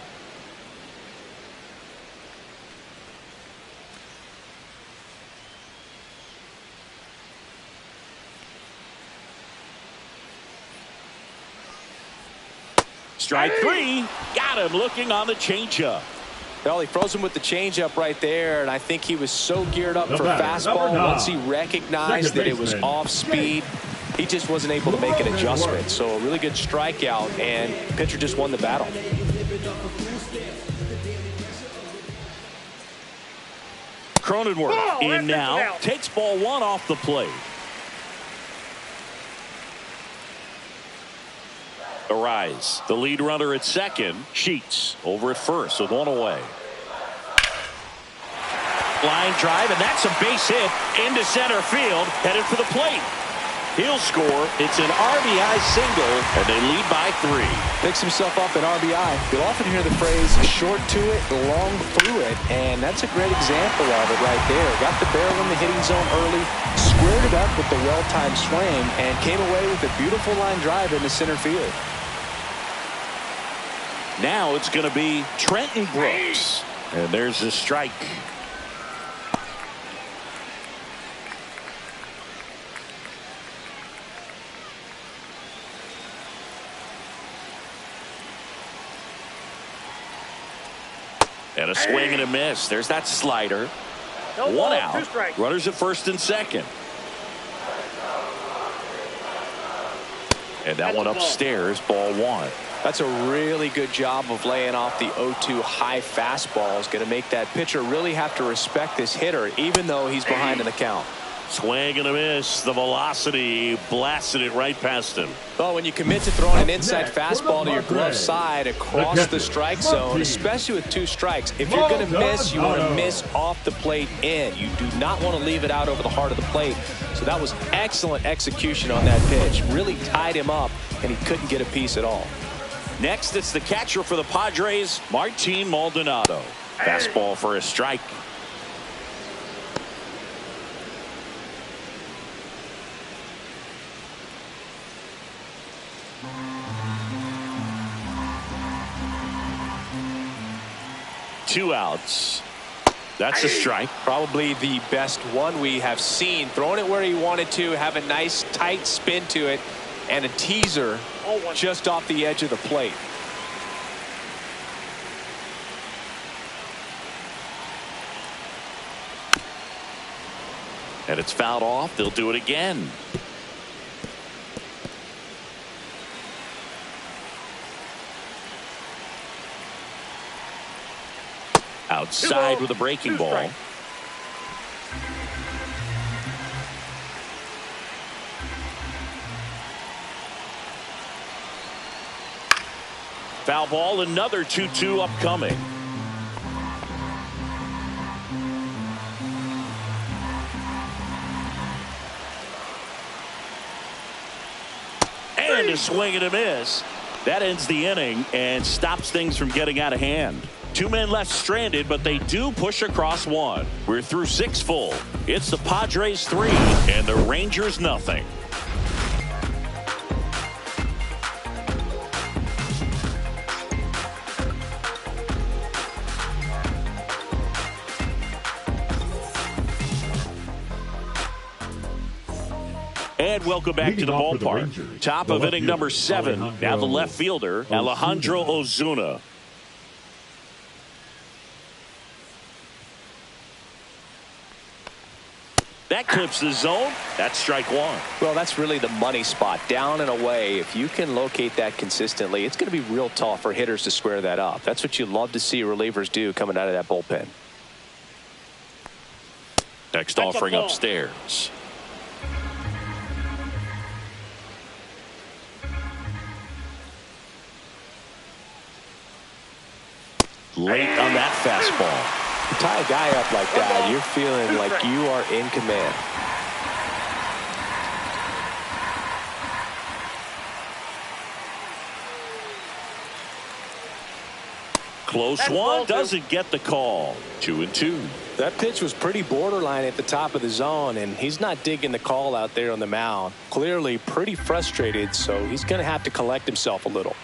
Strike three. Got him looking on the changeup. Well, he froze him with the changeup right there, and I think he was so geared up for batter, fastball. number 9. Once he recognized that it was off speed, he just wasn't able to make an adjustment. So a really good strikeout, and pitcher just won the battle. Cronenworth in now. Takes ball 1 off the plate. Arise. The lead runner at second. Sheets over at first with 1 away. Line drive, and that's a base hit into center field, headed for the plate. He'll score. It's an RBI single, and they lead by 3. Picks himself up an RBI. You'll often hear the phrase short to it, long through it, and that's a great example of it right there. Got the barrel in the hitting zone early, squared it up with the well-timed swing, and came away with a beautiful line drive into center field. Now it's going to be Trenton Brooks. And there's the strike. And a swing and a miss. There's that slider. No 1 ball, out. 2 strikes. Runners at first and second. And that one upstairs, ball 1. That's a really good job of laying off the 0-2 high fastball. Is going to make that pitcher really have to respect this hitter, even though he's behind in the count. Swing and a miss. The velocity blasted it right past him. Well, when you commit to throwing an inside fastball to your glove side across the strike zone, especially with 2 strikes, if you're going to miss, you want to miss off the plate in. You do not want to leave it out over the heart of the plate. So that was excellent execution on that pitch. Really tied him up, and he couldn't get a piece at all. Next, it's the catcher for the Padres, Martin Maldonado. Fastball for a strike. Two outs. That's a strike. Probably the best one we have seen. Throwing it where he wanted to, have a nice tight spin to it, and a teaser just off the edge of the plate. And it's fouled off. They'll do it again. Outside with a breaking ball. Foul ball, another 2-2 upcoming. And a swing and a miss. That ends the inning and stops things from getting out of hand. 2 men left stranded, but they do push across 1. We're through 6 full. It's the Padres 3 and the Rangers nothing. And welcome back to the ballpark. Top of inning number 7. Now the left fielder, Alejandro Ozuna. That clips the zone. That's strike 1. Well, that's really the money spot, down and away. If you can locate that consistently, it's going to be real tough for hitters to square that up. That's what you love to see relievers do coming out of that bullpen. Next offering upstairs. Late on that fastball. You tie a guy up like that, you're feeling like you are in command. Close That's one. ball two. Doesn't get the call. 2-2. That pitch was pretty borderline at the top of the zone, and he's not digging the call out there on the mound. Clearly pretty frustrated, so he's going to have to collect himself a little.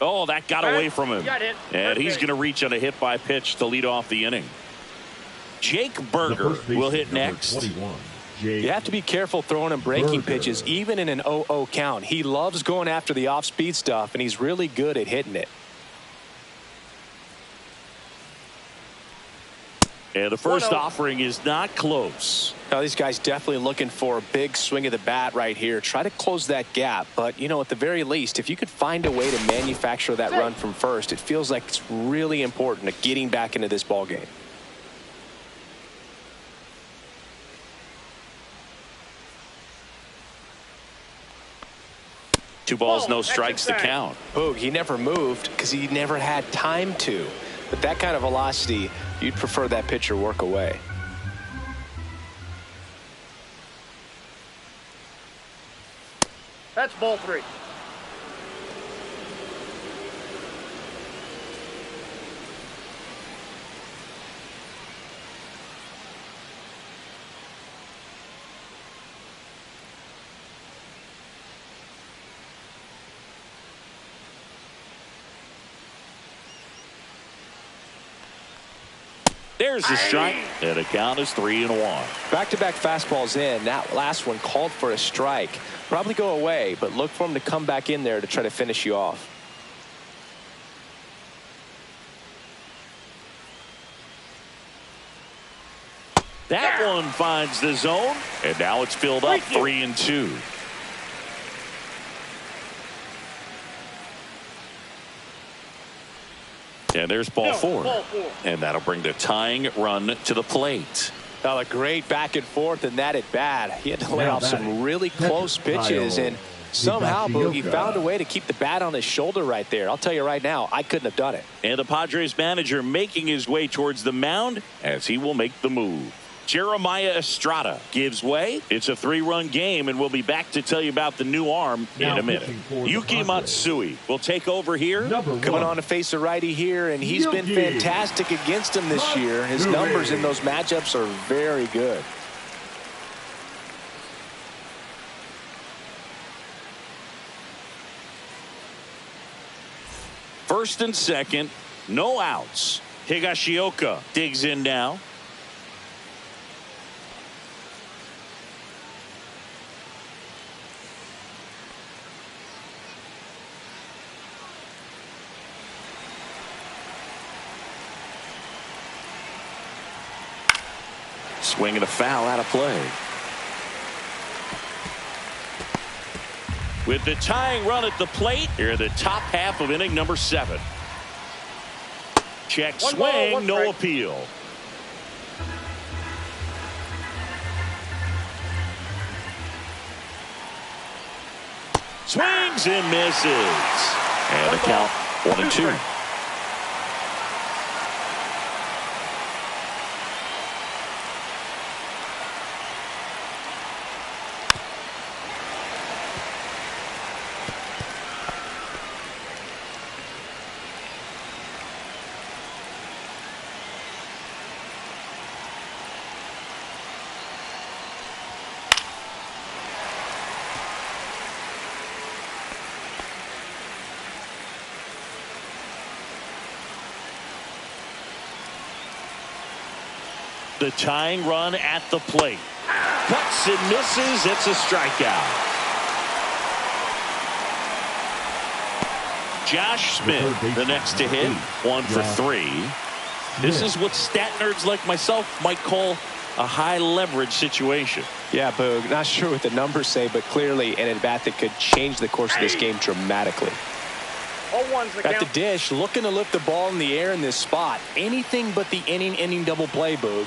Oh, that got away from him. Got hit. And he's going to reach on a hit by pitch to lead off the inning. Jake Berger will hit next. 21, Jake. You have to be careful throwing him breaking pitches, even in an 0-0 count. He loves going after the off-speed stuff, and he's really good at hitting it. And the first 1-0. offering is not close. Now, these guys definitely looking for a big swing of the bat right here. Try to close that gap. But, you know, at the very least, if you could find a way to manufacture that run from first, it feels like it's really important to getting back into this ball game. Two balls, no Exit strikes to side. count. Boog, he never moved because he never had time to. But that kind of velocity, you'd prefer that pitcher work away. That's ball three. There's the strike, and the count is 3-1. Back-to-back fastballs in. That last one called for a strike. Probably go away, but look for him to come back in there to try to finish you off. That one finds the zone, and now it's filled up 3-2. And there's ball four. And that'll bring the tying run to the plate. Now a great back and forth, and that at bat. He had to lay off some really close pitches, and somehow he found a way to keep the bat on his shoulder right there. I'll tell you right now, I couldn't have done it. And the Padres manager making his way towards the mound as he will make the move. Jeremiah Estrada gives way. It's a 3-run game, and we'll be back to tell you about the new arm in a minute. Yuki Matsui will take over here. Coming on to face a righty here, and he's been fantastic against him this year. His numbers in those matchups are very good. First and second, no outs. Higashioka digs in now. Swing and a foul out of play. With the tying run at the plate, here the top half of inning number 7. Check swing, no appeal. Swings and misses. And the count 1-2. The tying run at the plate. Cuts and misses. It's a strikeout. Josh Smith, the next to hit. 1 for 3. This is what stat nerds like myself might call a high leverage situation. Yeah, Boog, not sure what the numbers say, but clearly an at-bat that could change the course of this game dramatically. Got the dish, looking to lift the ball in the air in this spot. Anything but the inning double play, Boog.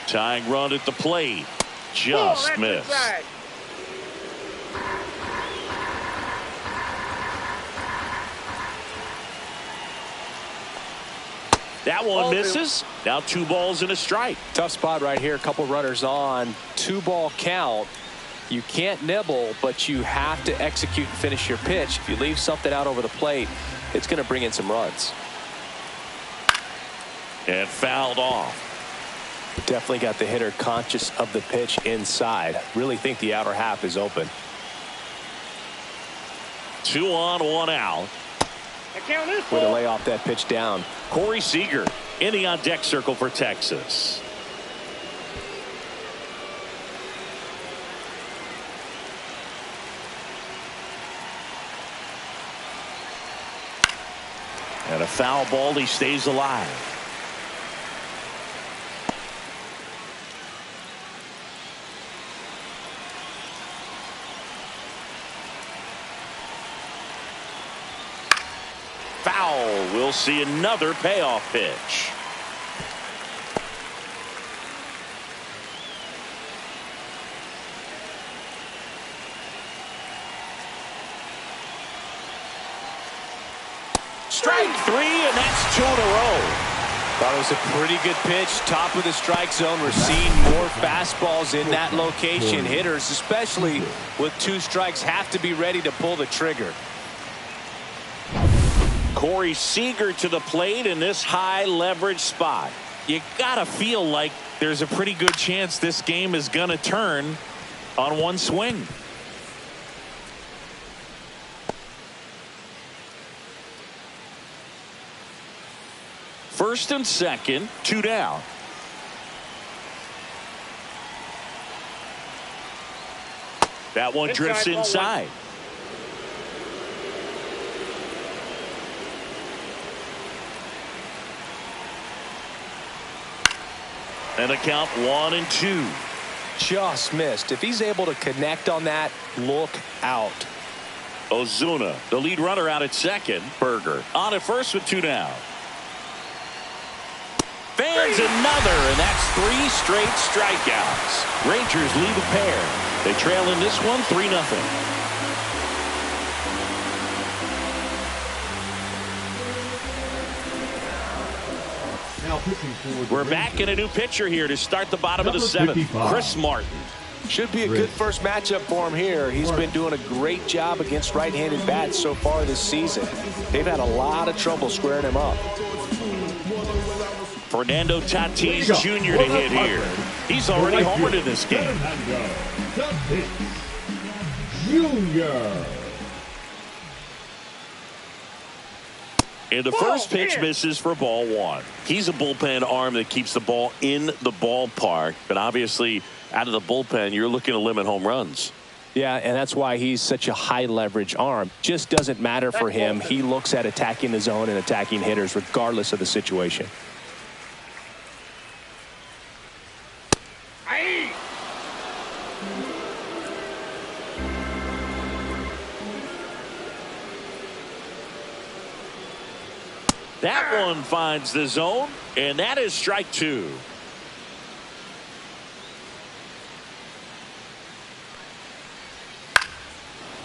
Tying run at the plate. Just missed. That one misses. Now 2 balls and a strike. Tough spot right here. A couple runners on. 2-ball count. You can't nibble, but you have to execute and finish your pitch. If you leave something out over the plate, it's going to bring in some runs. And fouled off. Definitely got the hitter conscious of the pitch inside. Really think the outer half is open. 2 on, 1 out. Way to lay off that pitch down. Corey Seager in the on deck circle for Texas. And a foul ball. He stays alive. Foul. We'll see another payoff pitch. Strike 3, and that's 2 in a row. Thought it was a pretty good pitch. Top of the strike zone. We're seeing more fastballs in that location. Hitters, especially with 2 strikes, have to be ready to pull the trigger. Corey Seager to the plate in this high leverage spot. You gotta feel like there's a pretty good chance this game is gonna turn on one swing. First and second, 2 down. That one drifts inside. And a count 1-2. Just missed. If he's able to connect on that, look out. Ozuna, the lead runner, out at second. Berger on at first with 2 down. Fans another, and that's 3 straight strikeouts. Rangers lead a pair. They trail in this one 3-0. We're back in a new pitcher here to start the bottom of the 7th. Chris Martin. Should be a good first matchup for him here. He's been doing a great job against right-handed bats so far this season. They've had a lot of trouble squaring him up. Fernando Tatis Jr. to hit here. He's already homered in this game. Jr. And the first pitch misses for ball 1. He's a bullpen arm that keeps the ball in the ballpark. But obviously, out of the bullpen, you're looking to limit home runs. Yeah, and that's why he's such a high leverage arm. Just doesn't matter for him. He looks at attacking the zone and attacking hitters regardless of the situation. That one finds the zone, and that is strike 2.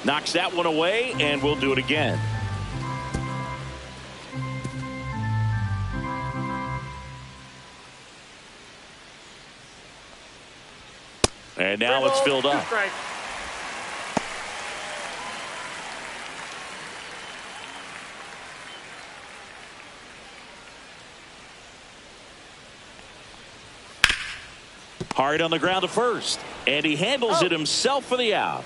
Knocks that one away, and we'll do it again. And now it's filled up. Hard on the ground to first, and he handles it himself for the out.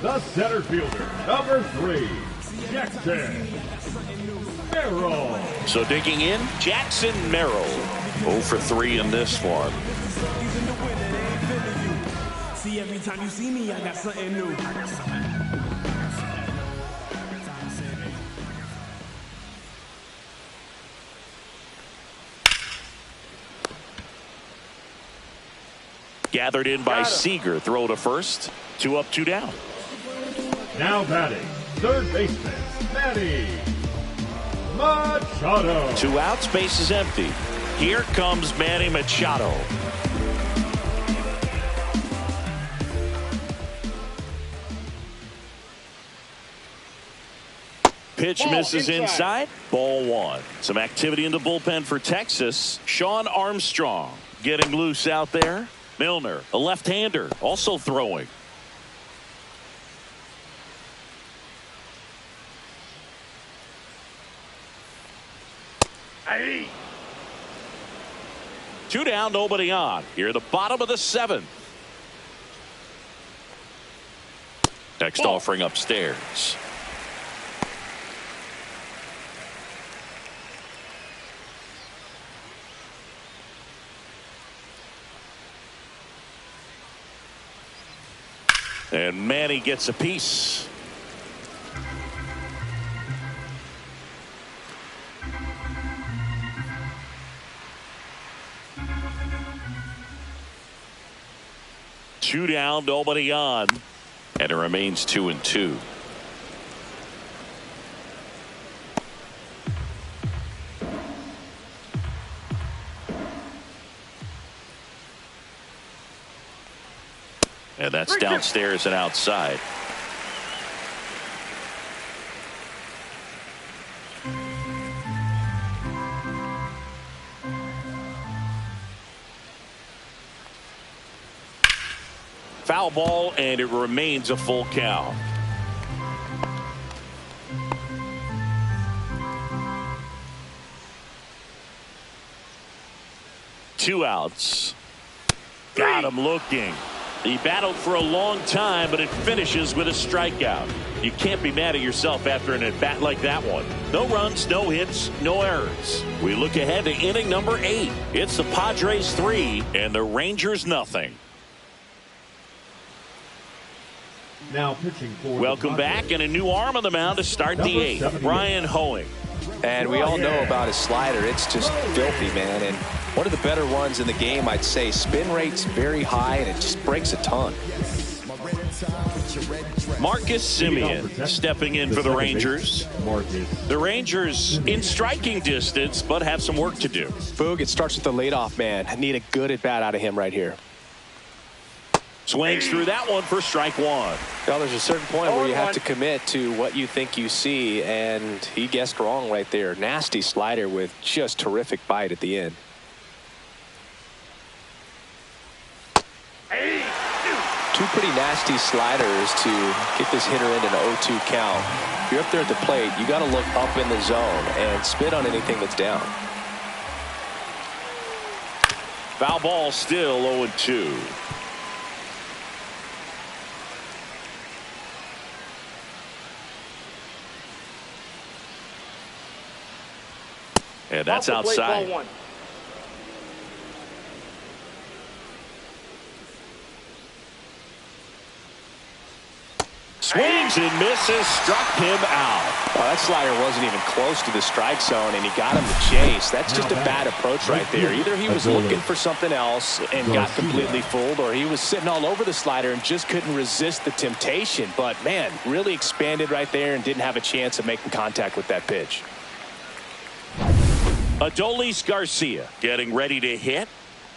The center fielder, number 3, Jackson Merrill. So digging in, Jackson Merrill. 0 for 3 in this one. See, every time you see me, I got something new. Gathered in by Seager. Throw to first. 2 up, 2 down. Now batting, third baseman, Manny Machado. 2 outs, base is empty. Here comes Manny Machado. Pitch misses inside. Ball 1. Some activity in the bullpen for Texas. Sean Armstrong getting loose out there. Milner, a left-hander, also throwing. Hey. 2 down, nobody on. Here at the bottom of the 7th. Next offering upstairs. And Manny gets a piece. Two down, nobody on. And it remains 2-2. And that's downstairs and outside. Foul ball, and it remains a full count. Two outs. Got him looking. He battled for a long time, but it finishes with a strikeout. You can't be mad at yourself after an at-bat like that one. No runs, no hits, no errors. We look ahead to inning number 8. It's the Padres 3 and the Rangers nothing. Now pitching for Welcome back, and a new arm on the mound to start the 8th. Brian Hoeing. And we all know about his slider. It's just filthy, man. And one of the better ones in the game, I'd say. Spin rate's very high, and it just breaks a ton. Marcus Semien stepping in for the Rangers. The Rangers in striking distance, but have some work to do. Boog, it starts with the leadoff man. I need a good at-bat out of him right here. Swings through that one for strike 1. Well, there's a certain point where you have to commit to what you think you see, and he guessed wrong right there. Nasty slider with just terrific bite at the end. Two pretty nasty sliders to get this hitter into an 0-2 count. If you're up there at the plate, you got to look up in the zone and spit on anything that's down. Foul ball, still 0-2. And that's outside. Swings and misses, struck him out. Well, that slider wasn't even close to the strike zone, and he got him to chase. That's just a bad approach right there. Either he was looking for something else and got completely fooled, or he was sitting all over the slider and just couldn't resist the temptation. But, man, really expanded right there and didn't have a chance of making contact with that pitch. Adolis Garcia getting ready to hit.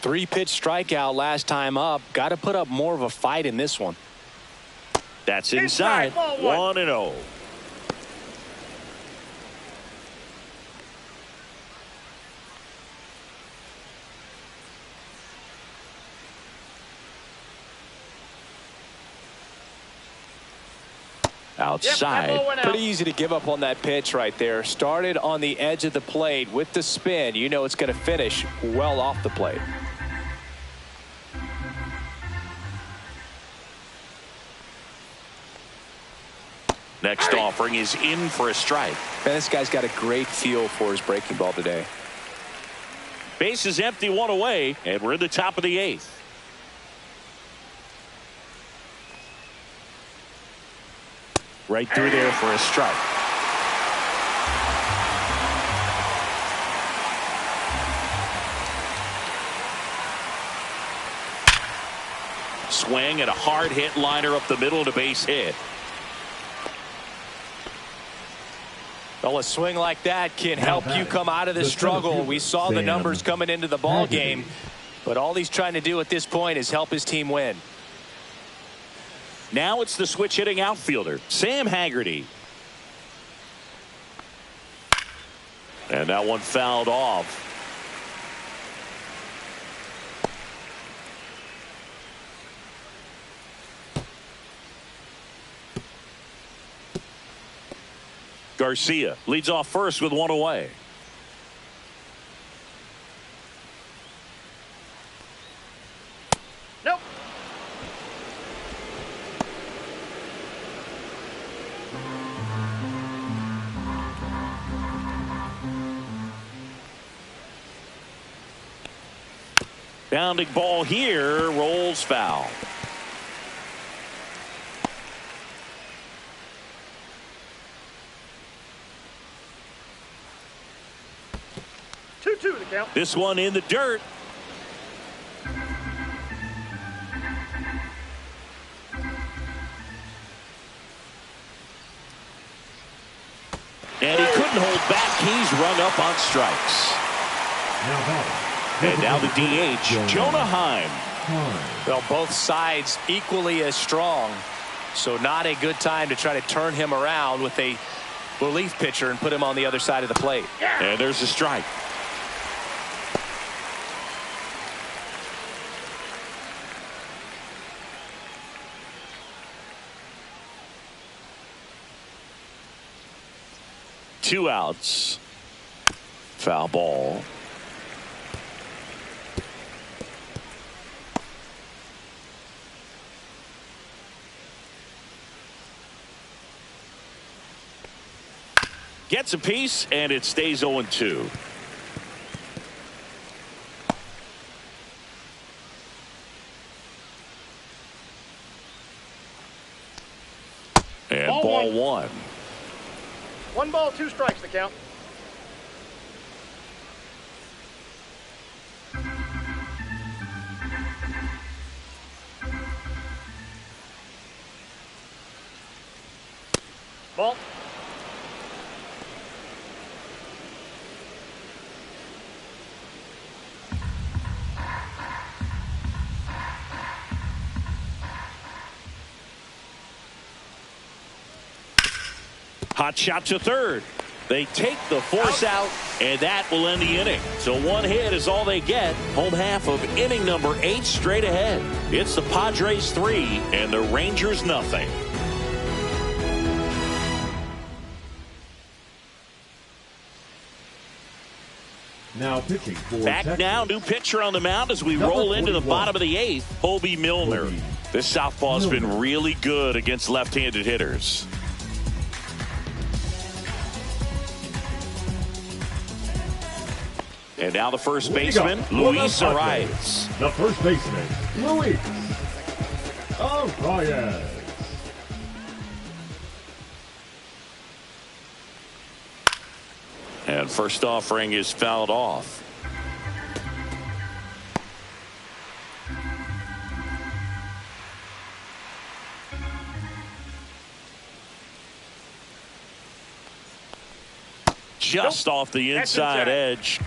3-pitch strikeout last time up. Got to put up more of a fight in this one. That's inside. 1-0. Outside. Pretty easy to give up on that pitch right there. Started on the edge of the plate with the spin. You know it's going to finish well off the plate. Next offering is in for a strike. Man, this guy's got a great feel for his breaking ball today. Base is empty, 1 away, and we're in the top of the 8th. Right through there for a strike. Swing and a hard hit liner up the middle and a base hit. Well, a swing like that can help you come out of the struggle. We saw the numbers coming into the ball game, but all he's trying to do at this point is help his team win. Now it's the switch hitting outfielder, Sam Haggerty. And that one fouled off. Garcia leads off first with one away. Nope. Bounding ball here, rolls foul. Two to count. This one in the dirt. And he couldn't hold back. He's rung up on strikes. And now the DH, Jonah Heim. Well, both sides equally as strong. So not a good time to try to turn him around with a relief pitcher and put him on the other side of the plate. And there's a strike. Two outs. Foul ball. Gets a piece, and it stays 0-2. And ball one. 1 ball, 2 strikes to count. Ball. Hot shot to third. They take the force out, and that will end the inning. So one hit is all they get. Home half of inning number 8 straight ahead. It's the Padres 3 and the Rangers nothing. Now pitching for Back Texas. now, new pitcher on the mound as we roll into the bottom of the 8th. Hobie Milner. This southpaw's been really good against left-handed hitters. And now the first baseman, Luis Arias. The first baseman, Luis Arias. And first offering is fouled off. Just off the inside edge.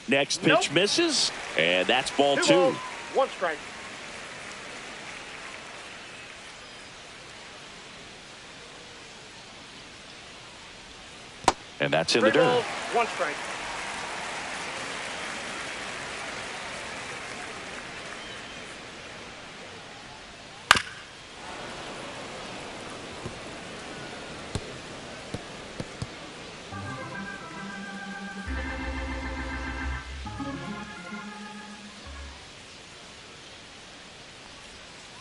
Next pitch misses, and that's ball 2. 2 balls, 1 strike. And that's in 3 the dirt. balls, 1 strike.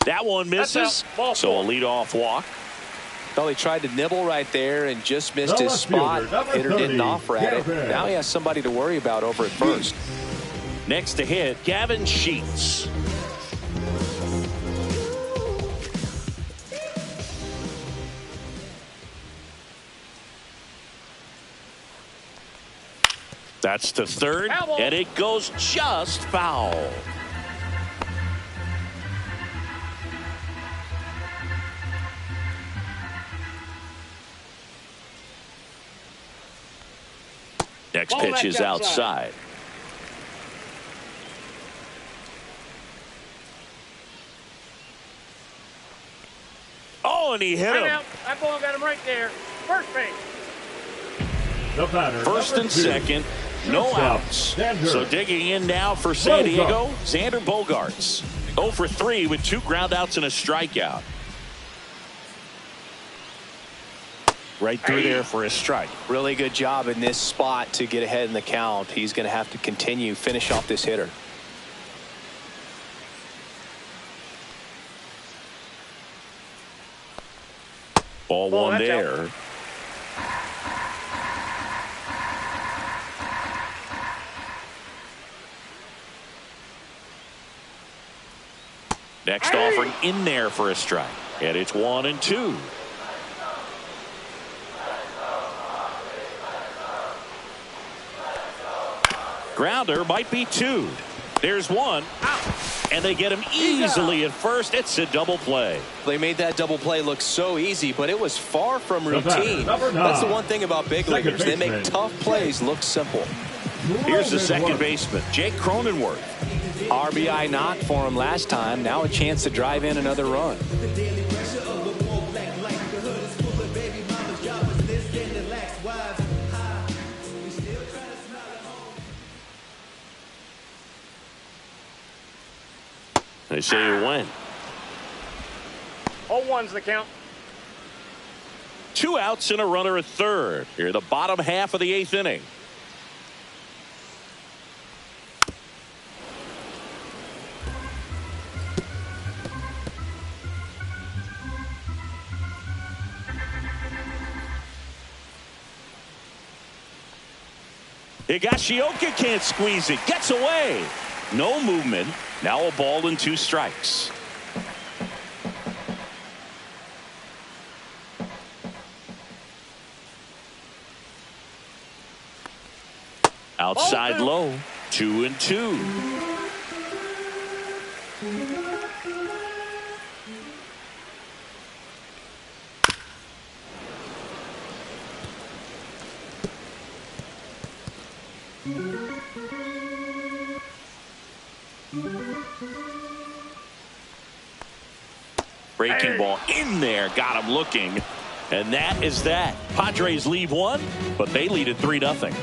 That one misses, so a leadoff walk. Well, he tried to nibble right there and just missed his spot. Hitter didn't offer at it. Now he has somebody to worry about over at first. Next to hit, Gavin Sheets. That's to third, and it goes just foul. Next pitch is outside. Oh, and he hit him. That ball got him right there. First base. The batter, First and second. No outs. So digging in now for San Diego, Xander Bogaerts. 0 for 3 with 2 groundouts and a strikeout. Right through there for a strike. Really good job in this spot to get ahead in the count. He's going to have to continue, finish off this hitter. Ball one there. Out. Next offering in there for a strike. And it's 1-2. Grounder might be 2. There's 1. And they get him easily at first. It's a double play. They made that double play look so easy, but it was far from routine. That's the one thing about big leaguers. They make tough plays look simple. Here's the second baseman, Jake Cronenworth. RBI knock for him last time. Now a chance to drive in another run. They say you win. 0-1's the count. 2 outs and a runner at third. Here the bottom half of the 8th inning. Higashioka can't squeeze it. Gets away. No movement. Now a ball and 2 strikes. Outside low. 2-2. Breaking ball in there, got him looking, and that is that. Padres leave 1, but they lead at 3-0.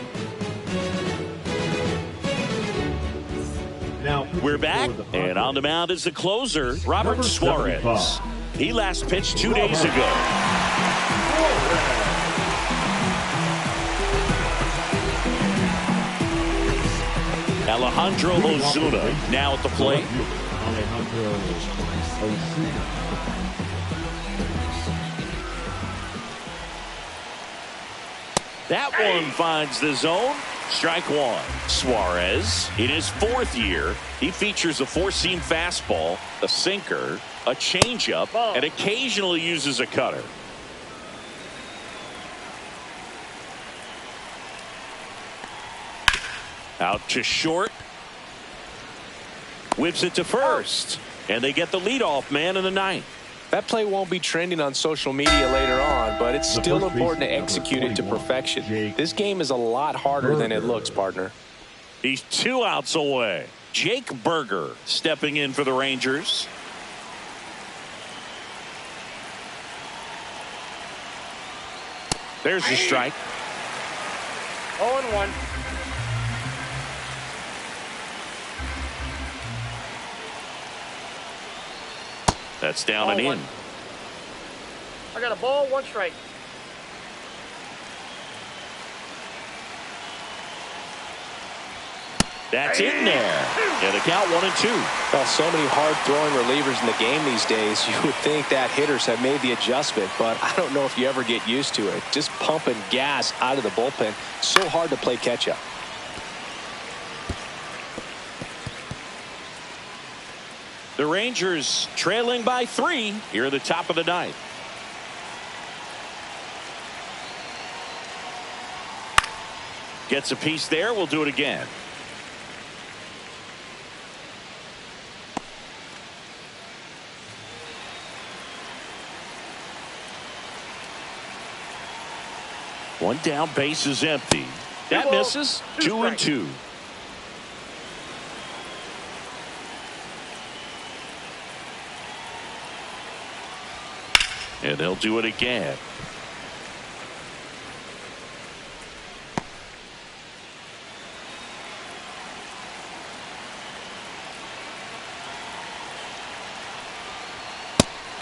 Now we're back, and on the mound is the closer, Robert Suarez. He last pitched 2 days ago. Alejandro Ozuna now at the plate. That one finds the zone. Strike 1. Suarez, in his 4th year, he features a 4-seam fastball, a sinker, a changeup, and occasionally uses a cutter. Out to short. Whips it to first. And they get the leadoff man in the 9th. That play won't be trending on social media later on, but it's still important to execute it to perfection. This game is a lot harder than it looks, partner. He's 2 outs away. Jake Berger stepping in for the Rangers. There's the strike. 0-1. That's down and in. I got a ball, 1 strike. That's in there. Yeah, the count 1-2. Well, so many hard-throwing relievers in the game these days, you would think that hitters have made the adjustment, but I don't know if you ever get used to it. Just pumping gas out of the bullpen, so hard to play catch-up. The Rangers trailing by 3 here at the top of the 9th. Gets a piece there. We'll do it again. One down, base is empty. That misses. 2-2. And they'll do it again.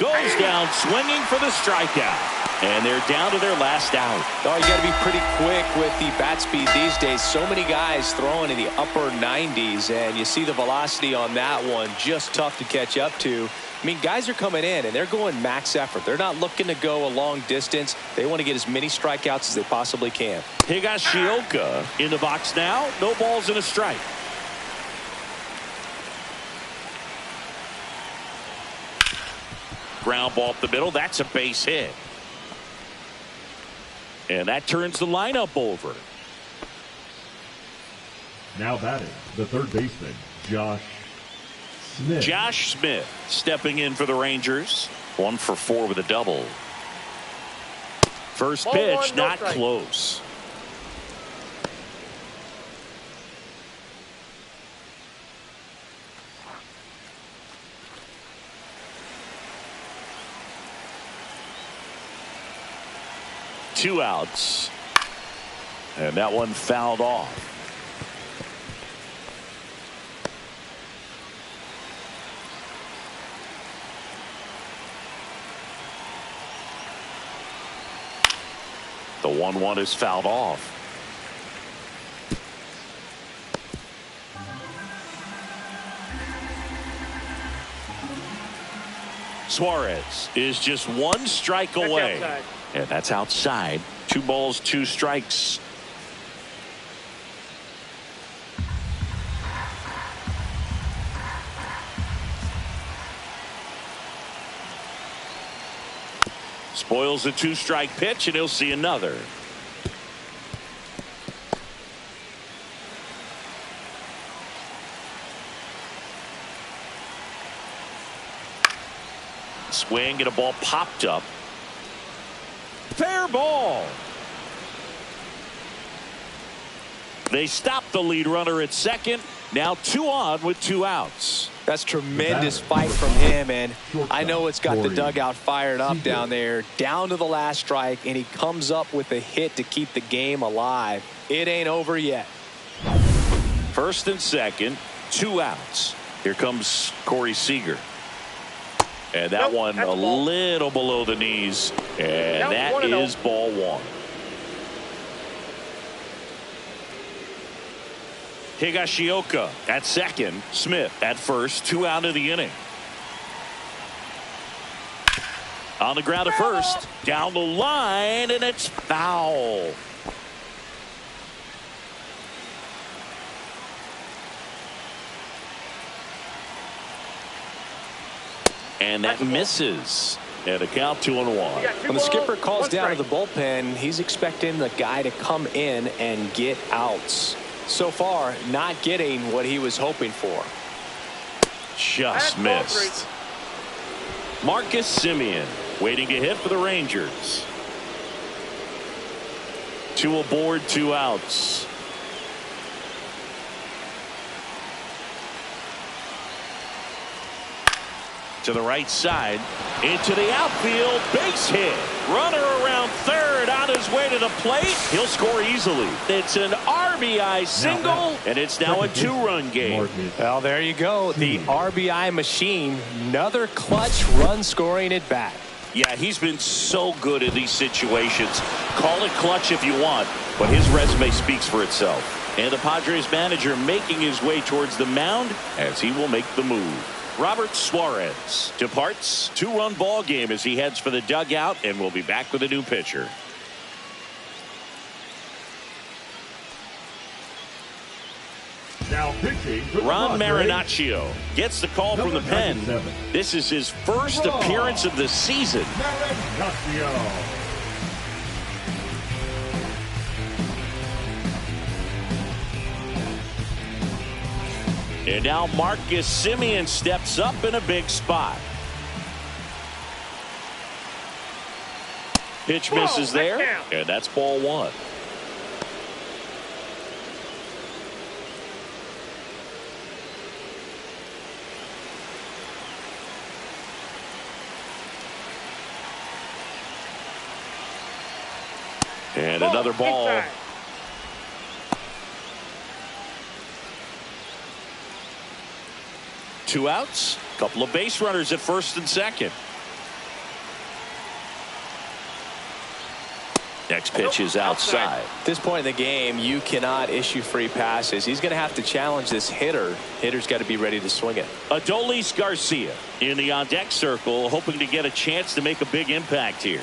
Goes down swinging for the strikeout. And they're down to their last out. Oh, you got to be pretty quick with the bat speed these days. So many guys throwing in the upper 90s, and you see the velocity on that one. Just tough to catch up to. I mean, guys are coming in, and they're going max effort. They're not looking to go a long distance. They want to get as many strikeouts as they possibly can. Higashioka in the box now. No balls and a strike. Ground ball up the middle. That's a base hit. And that turns the lineup over. Now batting, the third baseman, Josh Smith. Josh Smith stepping in for the Rangers. 1 for 4 with a double. First pitch, not close. Two outs. And that one fouled off. The 1-1 is fouled off. Suarez is just 1 strike away. And that's outside. 2 balls, 2 strikes. Spoils a 2-strike pitch, and he'll see another. Swing and a ball popped up. Fair ball. They stop the lead runner at second. Now 2 on with 2 outs. That's tremendous fight from him, and I know it's got the dugout fired up down there. Down to the last strike, and he comes up with a hit to keep the game alive. It ain't over yet. First and second, 2 outs. Here comes Corey Seager. And that one a little below the knees. And that is ball 1. Higashioka at second. Smith at first. 2 out of the inning. On the ground to first. Down the line, and it's foul. And that misses. And a count 2-1. When the skipper calls down to the bullpen, he's expecting the guy to come in and get outs. So far, not getting what he was hoping for. Just missed. Marcus Semien waiting to hit for the Rangers. 2 aboard, 2 outs. To the right side, into the outfield, base hit. Runner around third, on his way to the plate. He'll score easily. It's an RBI single, and it's now a 2-run game. Well, there you go. The RBI machine. Another clutch run scoring at bat. Yeah, he's been so good in these situations. Call it clutch if you want, but his resume speaks for itself. And the Padres manager making his way towards the mound as he will make the move. Robert Suarez departs. 2-run ball game as he heads for the dugout, and we'll be back with a new pitcher. Now pitching for the Ron Padres, Marinaccio gets the call from the pen. 97. This is his first appearance of the season. Marinaccio. And now Marcus Semien steps up in a big spot. Pitch misses there, and that's ball 1. And another ball. 2 outs. Couple of base runners at first and second. Next pitch is outside. At this point in the game, you cannot issue free passes. He's going to have to challenge this hitter. Hitter's got to be ready to swing it. Adolis Garcia in the on-deck circle, hoping to get a chance to make a big impact here.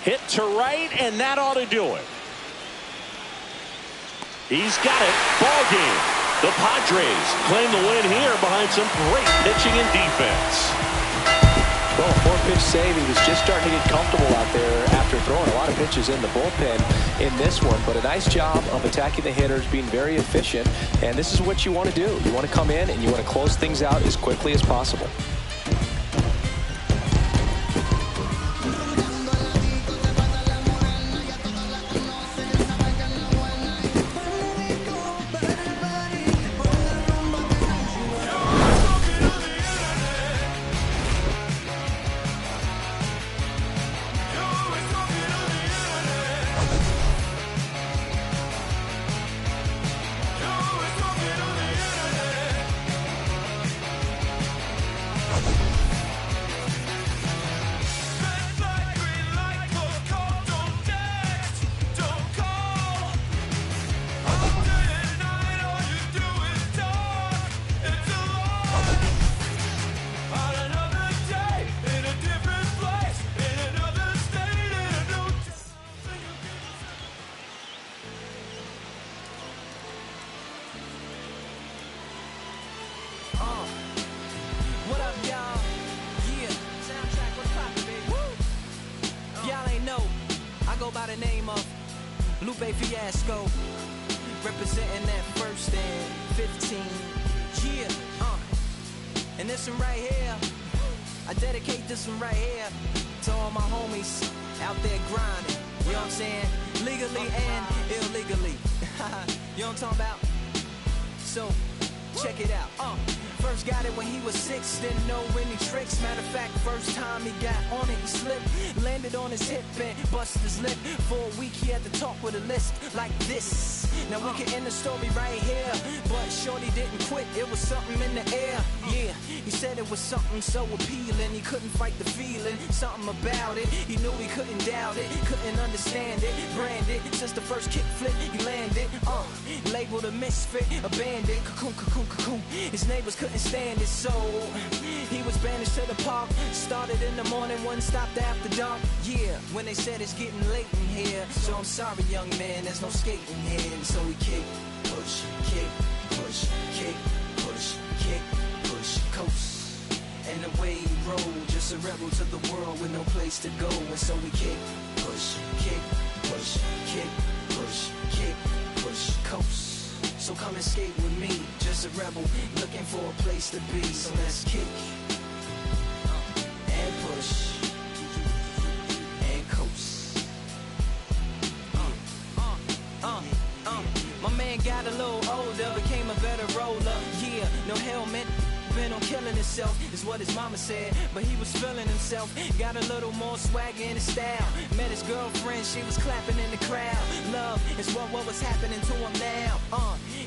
Hit to right, and that ought to do it. He's got it. Ball game. The Padres claim the win here behind some great pitching and defense. Well, a 4-pitch save. He was just starting to get comfortable out there after throwing a lot of pitches in the bullpen in this one. But a nice job of attacking the hitters, being very efficient. And this is what you want to do. You want to come in and you want to close things out as quickly as possible. By the name of Lupe Fiasco, representing that first and 15. Yeah, and this one right here, I dedicate this one right here to all my homies out there grinding. You know what I'm saying? Legally and illegally. You know what I'm talking about? So, check it out. First got it when he was 6, didn't know any tricks. Matter of fact, first time he got on it, he slipped. Landed on his hip and busted his lip. For a week he had to talk with a list like this. Now we can end the story right here, but shorty didn't quit, it was something in the air. Yeah, he said it was something so appealing, he couldn't fight the feeling, something about it. He knew he couldn't doubt it, couldn't understand it. Branded, since the first kick flip he landed. Labeled a misfit, a bandit. Cocoon, cocoon, cocoon. His neighbors couldn't stand it, so he was banished to the park. Started in the morning, one stopped after dark. Yeah, when they said it's getting late in here, so I'm sorry young man, there's no skating here. And so we kick, push, kick, push, kick, push, kick, push, coast. And the way he rolled, just a rebel to the world with no place to go. And so we kick, push, kick, push, kick, push, kick, push, coast. So come and skate with me, just a rebel looking for a place to be. So let's kick and push and coast. My man got a little older, became a better roller. Yeah, no helmet, been on killing himself, is what his mama said. But he was feeling himself, got a little more swag in his style. Met his girlfriend, she was clapping in the crowd. Love is what was happening to him now.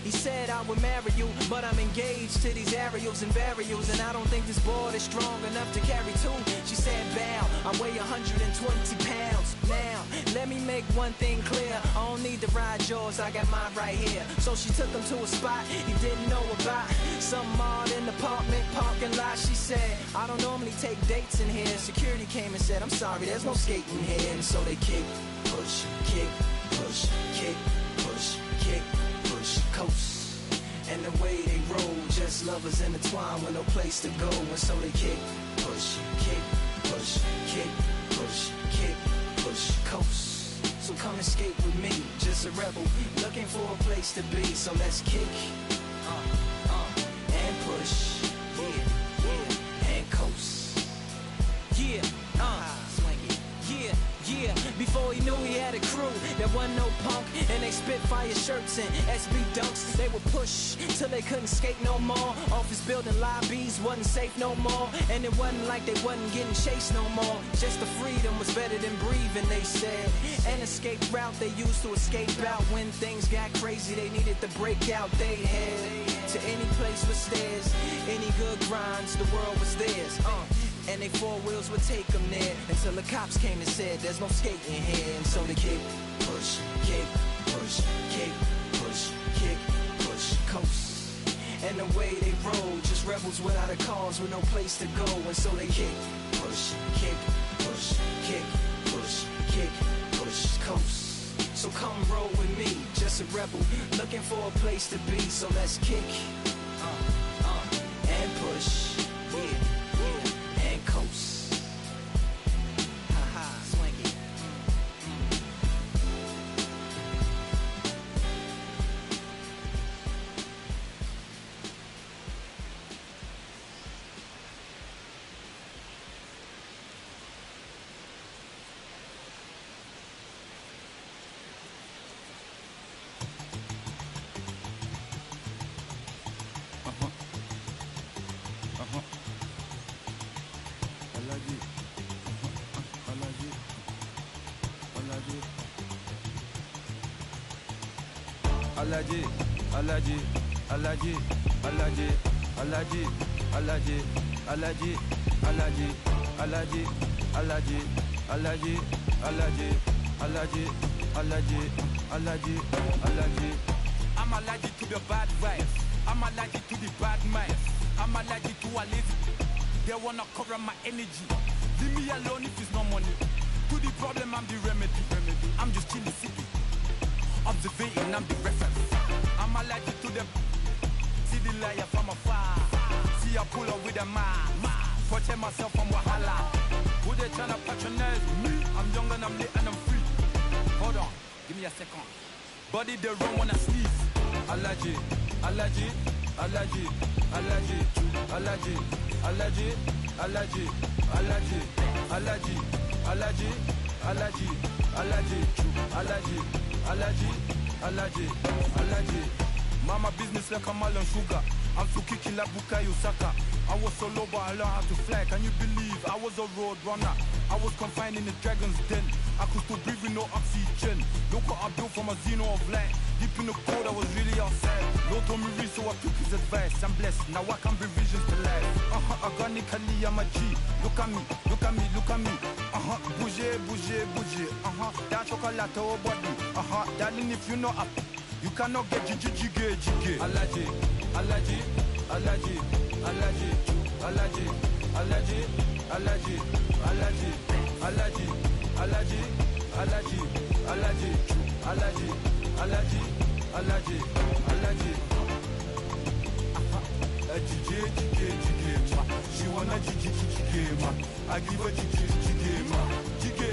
He said I would marry you, but I'm engaged to these aerials and burials, and I don't think this board is strong enough to carry two. She said bow, I weigh 120 pounds. Now, let me make one thing clear, I don't need to ride yours, I got mine right here. So she took him to a spot he didn't know about, some odd in the apartment parking lot. She said, I don't normally take dates in here. Security came and said, I'm sorry, there's no skating here. And so they kick, push, kick, push, kick, push, kick, push, coast. And the way they roll, just lovers intertwined with no place to go. And so they kick, push, kick, push, kick, push, kick, push, coast. So come and skate with me, just a rebel looking for a place to be. So let's kick and push, and coast. Yeah, swing it. Yeah, before he knew he had a crew, there wasn't no punk, and they spit fire shirts and SB dunks. They would push till they couldn't skate no more. Office building lobbies wasn't safe no more, and it wasn't like they wasn't getting chased no more. Just the freedom was better than breathing, they said. An escape route they used to escape out when things got crazy. They needed to break out. They head to any place with stairs, any good grinds, the world was theirs. and they four wheels would take them there until the cops came and said there's no skating here. And so they kick, push, kick, push, kick, push, kick, push, coast. And the way they roll, just rebels without a cause with no place to go. And so they kick, push, kick, push, kick, push, kick, push, coast. So come roll with me, just a rebel, looking for a place to be. So let's kick, and push, yeah, and coast. Ha-ha, swing it. Alaji, Alaji, Alaji, Alaji, Alaji, Alaji, Alaji, Alaji, Alaji, Alaji, Alaji, Alaji, Alaji, Alaji, Alaji, Alaji. I'm allergic to the bad vibes. I'm allergic to the bad minds. I'm allergic to a lazy. They wanna cover my energy. Leave me alone if it's no money. To the problem, I'm the remedy. I'm just chilling city. Observating, I'm the reference. I'm allergic to them. See the liar from afar. See I pull up with a mask. Protect myself from wahala. Who they tryna patronize me? I'm young and I'm lit and I'm free. Hold on, give me a second. Body they run when I sneeze. Allergy, allergy, allergy, allergy, allergy, allergy, allergy, allergy, allergy, allergy, allergy, allergy, allergy. Allergy, allergy, allergy. Mama business like a melon sugar. I'm so kicking like Bukayo Saka. I was so low but I learned how to fly. Can you believe I was a road runner? I was confined in the dragon's den. I could still breathe with no oxygen. Look what I built from a xeno of light. Deep in the cold I was really outside. Lord told me read so I took his advice. I'm blessed, now I can bring visions to life. Organically I'm a G. Look at me, look at me, look at me. Bouger, bouger, bouger. That chocolate or body. Darling, if you know up, you cannot get jiggy. Allergy, allergy, allergy, allergy, allergy, allergy, allergy, allergy, allergy, allergy, allergy, allergy, allergy, allergy, allergy, allergy. Jiggy, she wanna jiggy, ma. I give her jiggy, ma. Jiggy,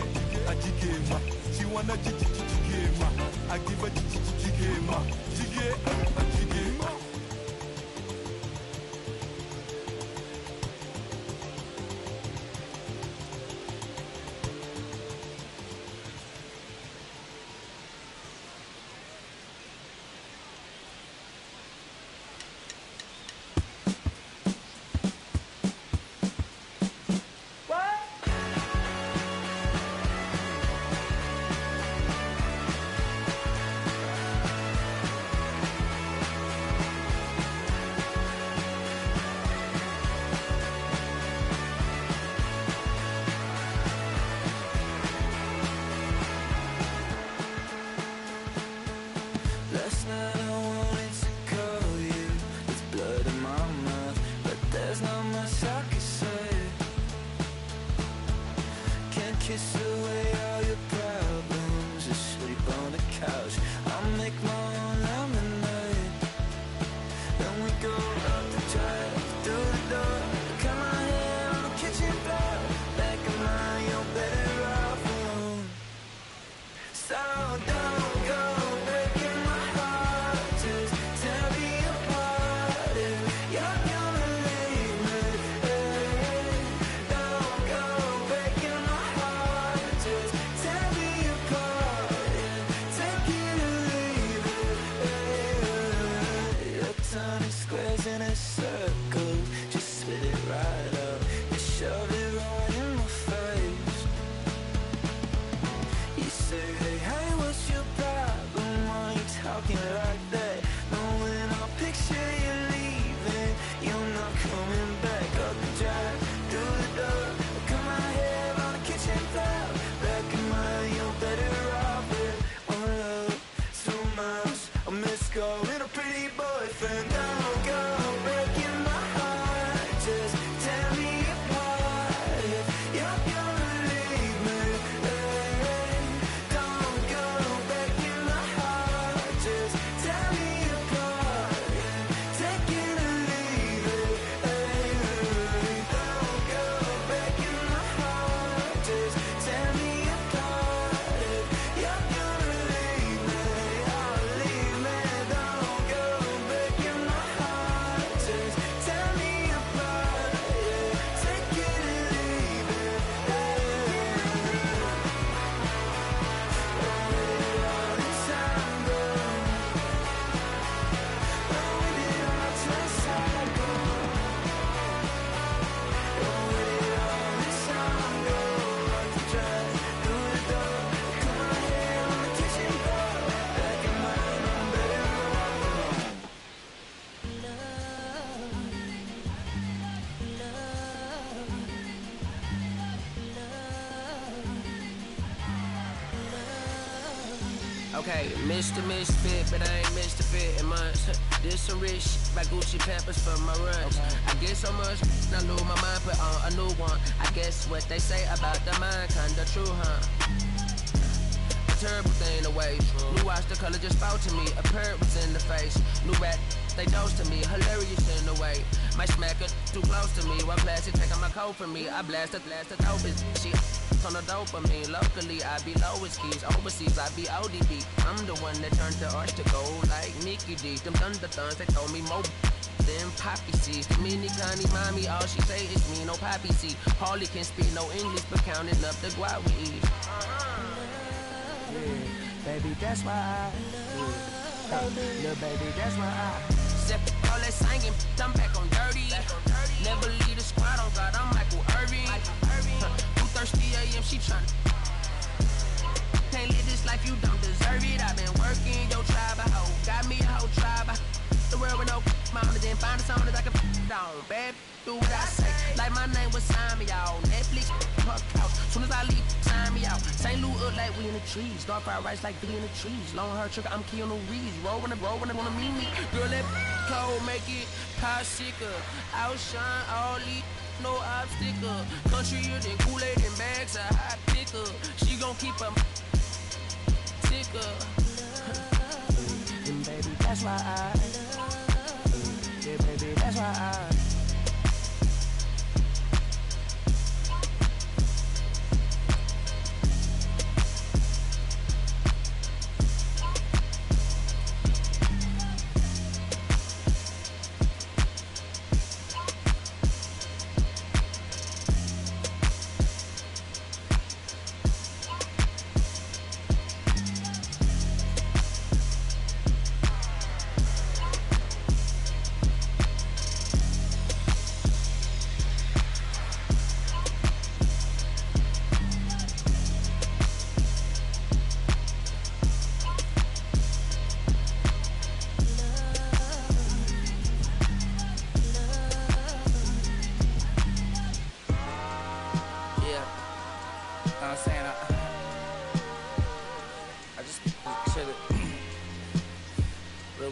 ma. She wanna jiggy, ma. I give her jiggy, ma. Jiggy, ma. Kiss away all your problems, just sleep on the couch. I'll make my own lemonade. Then we go up the drive, through the door, cut my hair on the kitchen floor. Back of mine, you're better off alone. So don't go breaking my heart, just tear me apart. If you're gonna leave me, don't go breaking my heart, just tear me apart. Take it or leave it. You're turning squares in a circle, just spit it right up. You shove it right in my face. You say, hey, what's your Okay, Mr. Misfit, but I ain't Mr. Fit in months. This some rich by Gucci Pampers for my runs. I get so much, I lose my mind, put on a new one. I guess what they say about the mind, kinda true, huh? A terrible thing to waste. New watch, the color just spoke to me. A parrot was in the face. New rat, they dose to me. Hilarious in the way. My smacker too close to me. One plastic taking my coat from me. I blast dope is shit. On the dopamine, locally I be lowest keys, overseas I be ODB. I'm the one that turned the arch to gold like Mickey D. Them thunderthorns, they told me more than poppy seeds. The mini Connie mommy, all she say is me, no poppy seed. Harley can speak no English, but counting up the guap we eat. Yeah, baby, that's why I little baby, that's why I step all that singing, I'm back on dirty. Never leave the squad on God, I'm Michael Irving. 2:30 a.m. she tryna. Can't live this life, you don't deserve it. I've been working your tribe, a hoe. Got me a whole tribe. The world with no mama, then find a song that I can on. Bad, do what I say. Like my name was sign me out. Netflix, her couch. Soon as I leave, sign me out. St. Louis up like we in the trees. Dark fried rice like we in the trees. Long hair trick, I'm Keanu Reeves. Roll when they wanna meet me. Girl, that cold make it car sicker. Outshine all these. No obstacle. Country than Kool-Aid and bags of hot picker. She gon' keep her sicker. And baby, that's why yeah, baby, that's why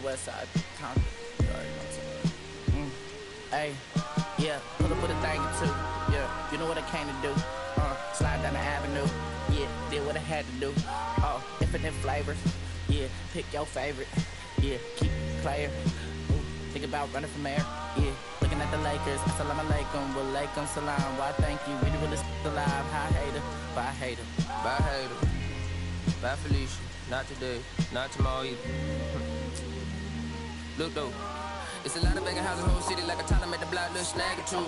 West Side, Compton. You already know what I'm saying. Hey, yeah, pull up with a thing or two. Yeah, you know what I came to do. Slide down the avenue. Yeah, did what I had to do. Infinite flavors. Yeah, pick your favorite. Yeah, keep it player. Think about running from air. Yeah, looking at the Lakers. Assalamu alaikum, walaikum salam. Why thank you, really, really alive. Hi hater, bye hater. Bye hater. Bye Felicia. Not today, not tomorrow either. Look though, it's a lot of banging houses, whole city like a Tyler made the block, little snag or two.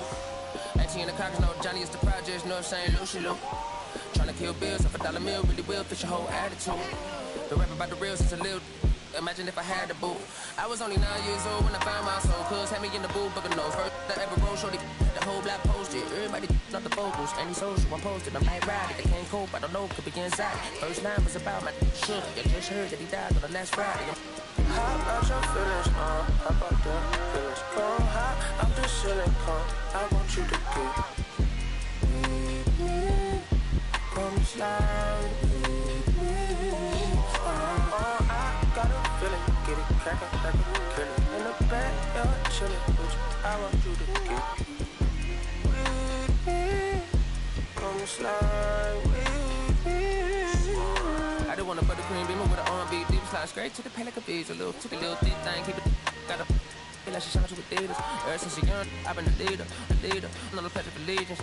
18 in the cockers, no Johnny is the projects, know what I'm saying, Lucy Lou. Tryna kill bills off $1 meal, really will fit your whole attitude. Been rapping about the real since a little. Imagine if I had the boot. I was only 9 years old when I found my soul. Cuz had me in the booth, but no first that ever rolled. Shorty the whole block posted. Everybody not the vocals. Any social I'm posted. I'm like riding. They can't cope. I don't know. Could be inside. First line was about my sugar. You just heard that he died on the last Friday. How about your feelings, how about the feelings? Go high, I'm just silicone. I want you to get with me. Come slide with me. I got a feeling, get it crackin', kill it. In the back, you're chillin', bitch. I want you to get with me. Come slide with me. I just want a buttercream beamer with an R&B deep slide straight to the pay like a visa. Little deep thing, keep it got a feel like she shines with Adidas. Ever since she young, I've been a leader. I'm on the pledge of allegiance.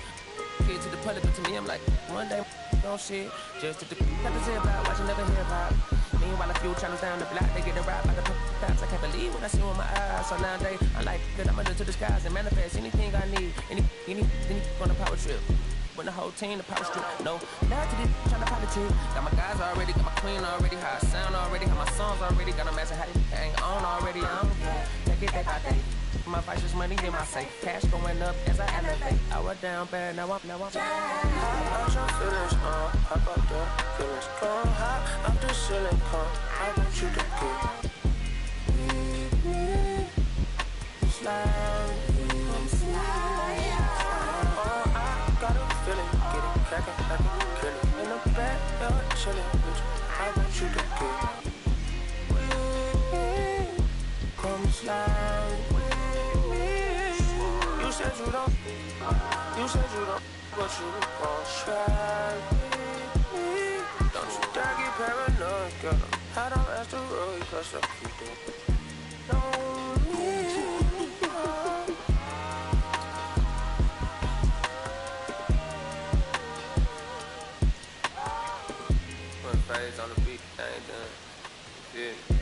Kid to the public, but to me, I'm like, one day, don't shit. Just to the got to say about watching never hear about. Meanwhile, a few channels down the block, they get a rap by the pops. I can't believe what I see with my eyes. So nowadays, I like that I'm under to the skies and manifest anything I need. Anything on a power trip. When the whole team, the power strip. No, now to this, tryna politic. Got my guys already, got my queen already, how I sound already, got my songs already, got them asking how they hang on already. Take it day by day. My vice is money in my safe. Cash going up as I elevate. I was down bad, now I'm How about your feelings, how about the feelings? Go high, I'm just silicone. I want you to get with me. Slide with me. Got a feeling, get it crackin', kill it. In the back, you're chillin', bitch. I want you to get slide with me. You said you don't, but you gon' try with me. Don't you dare get paranoid, girl. I don't ask the road, cause I keep it. Phase on the beat, I ain't done. Yeah.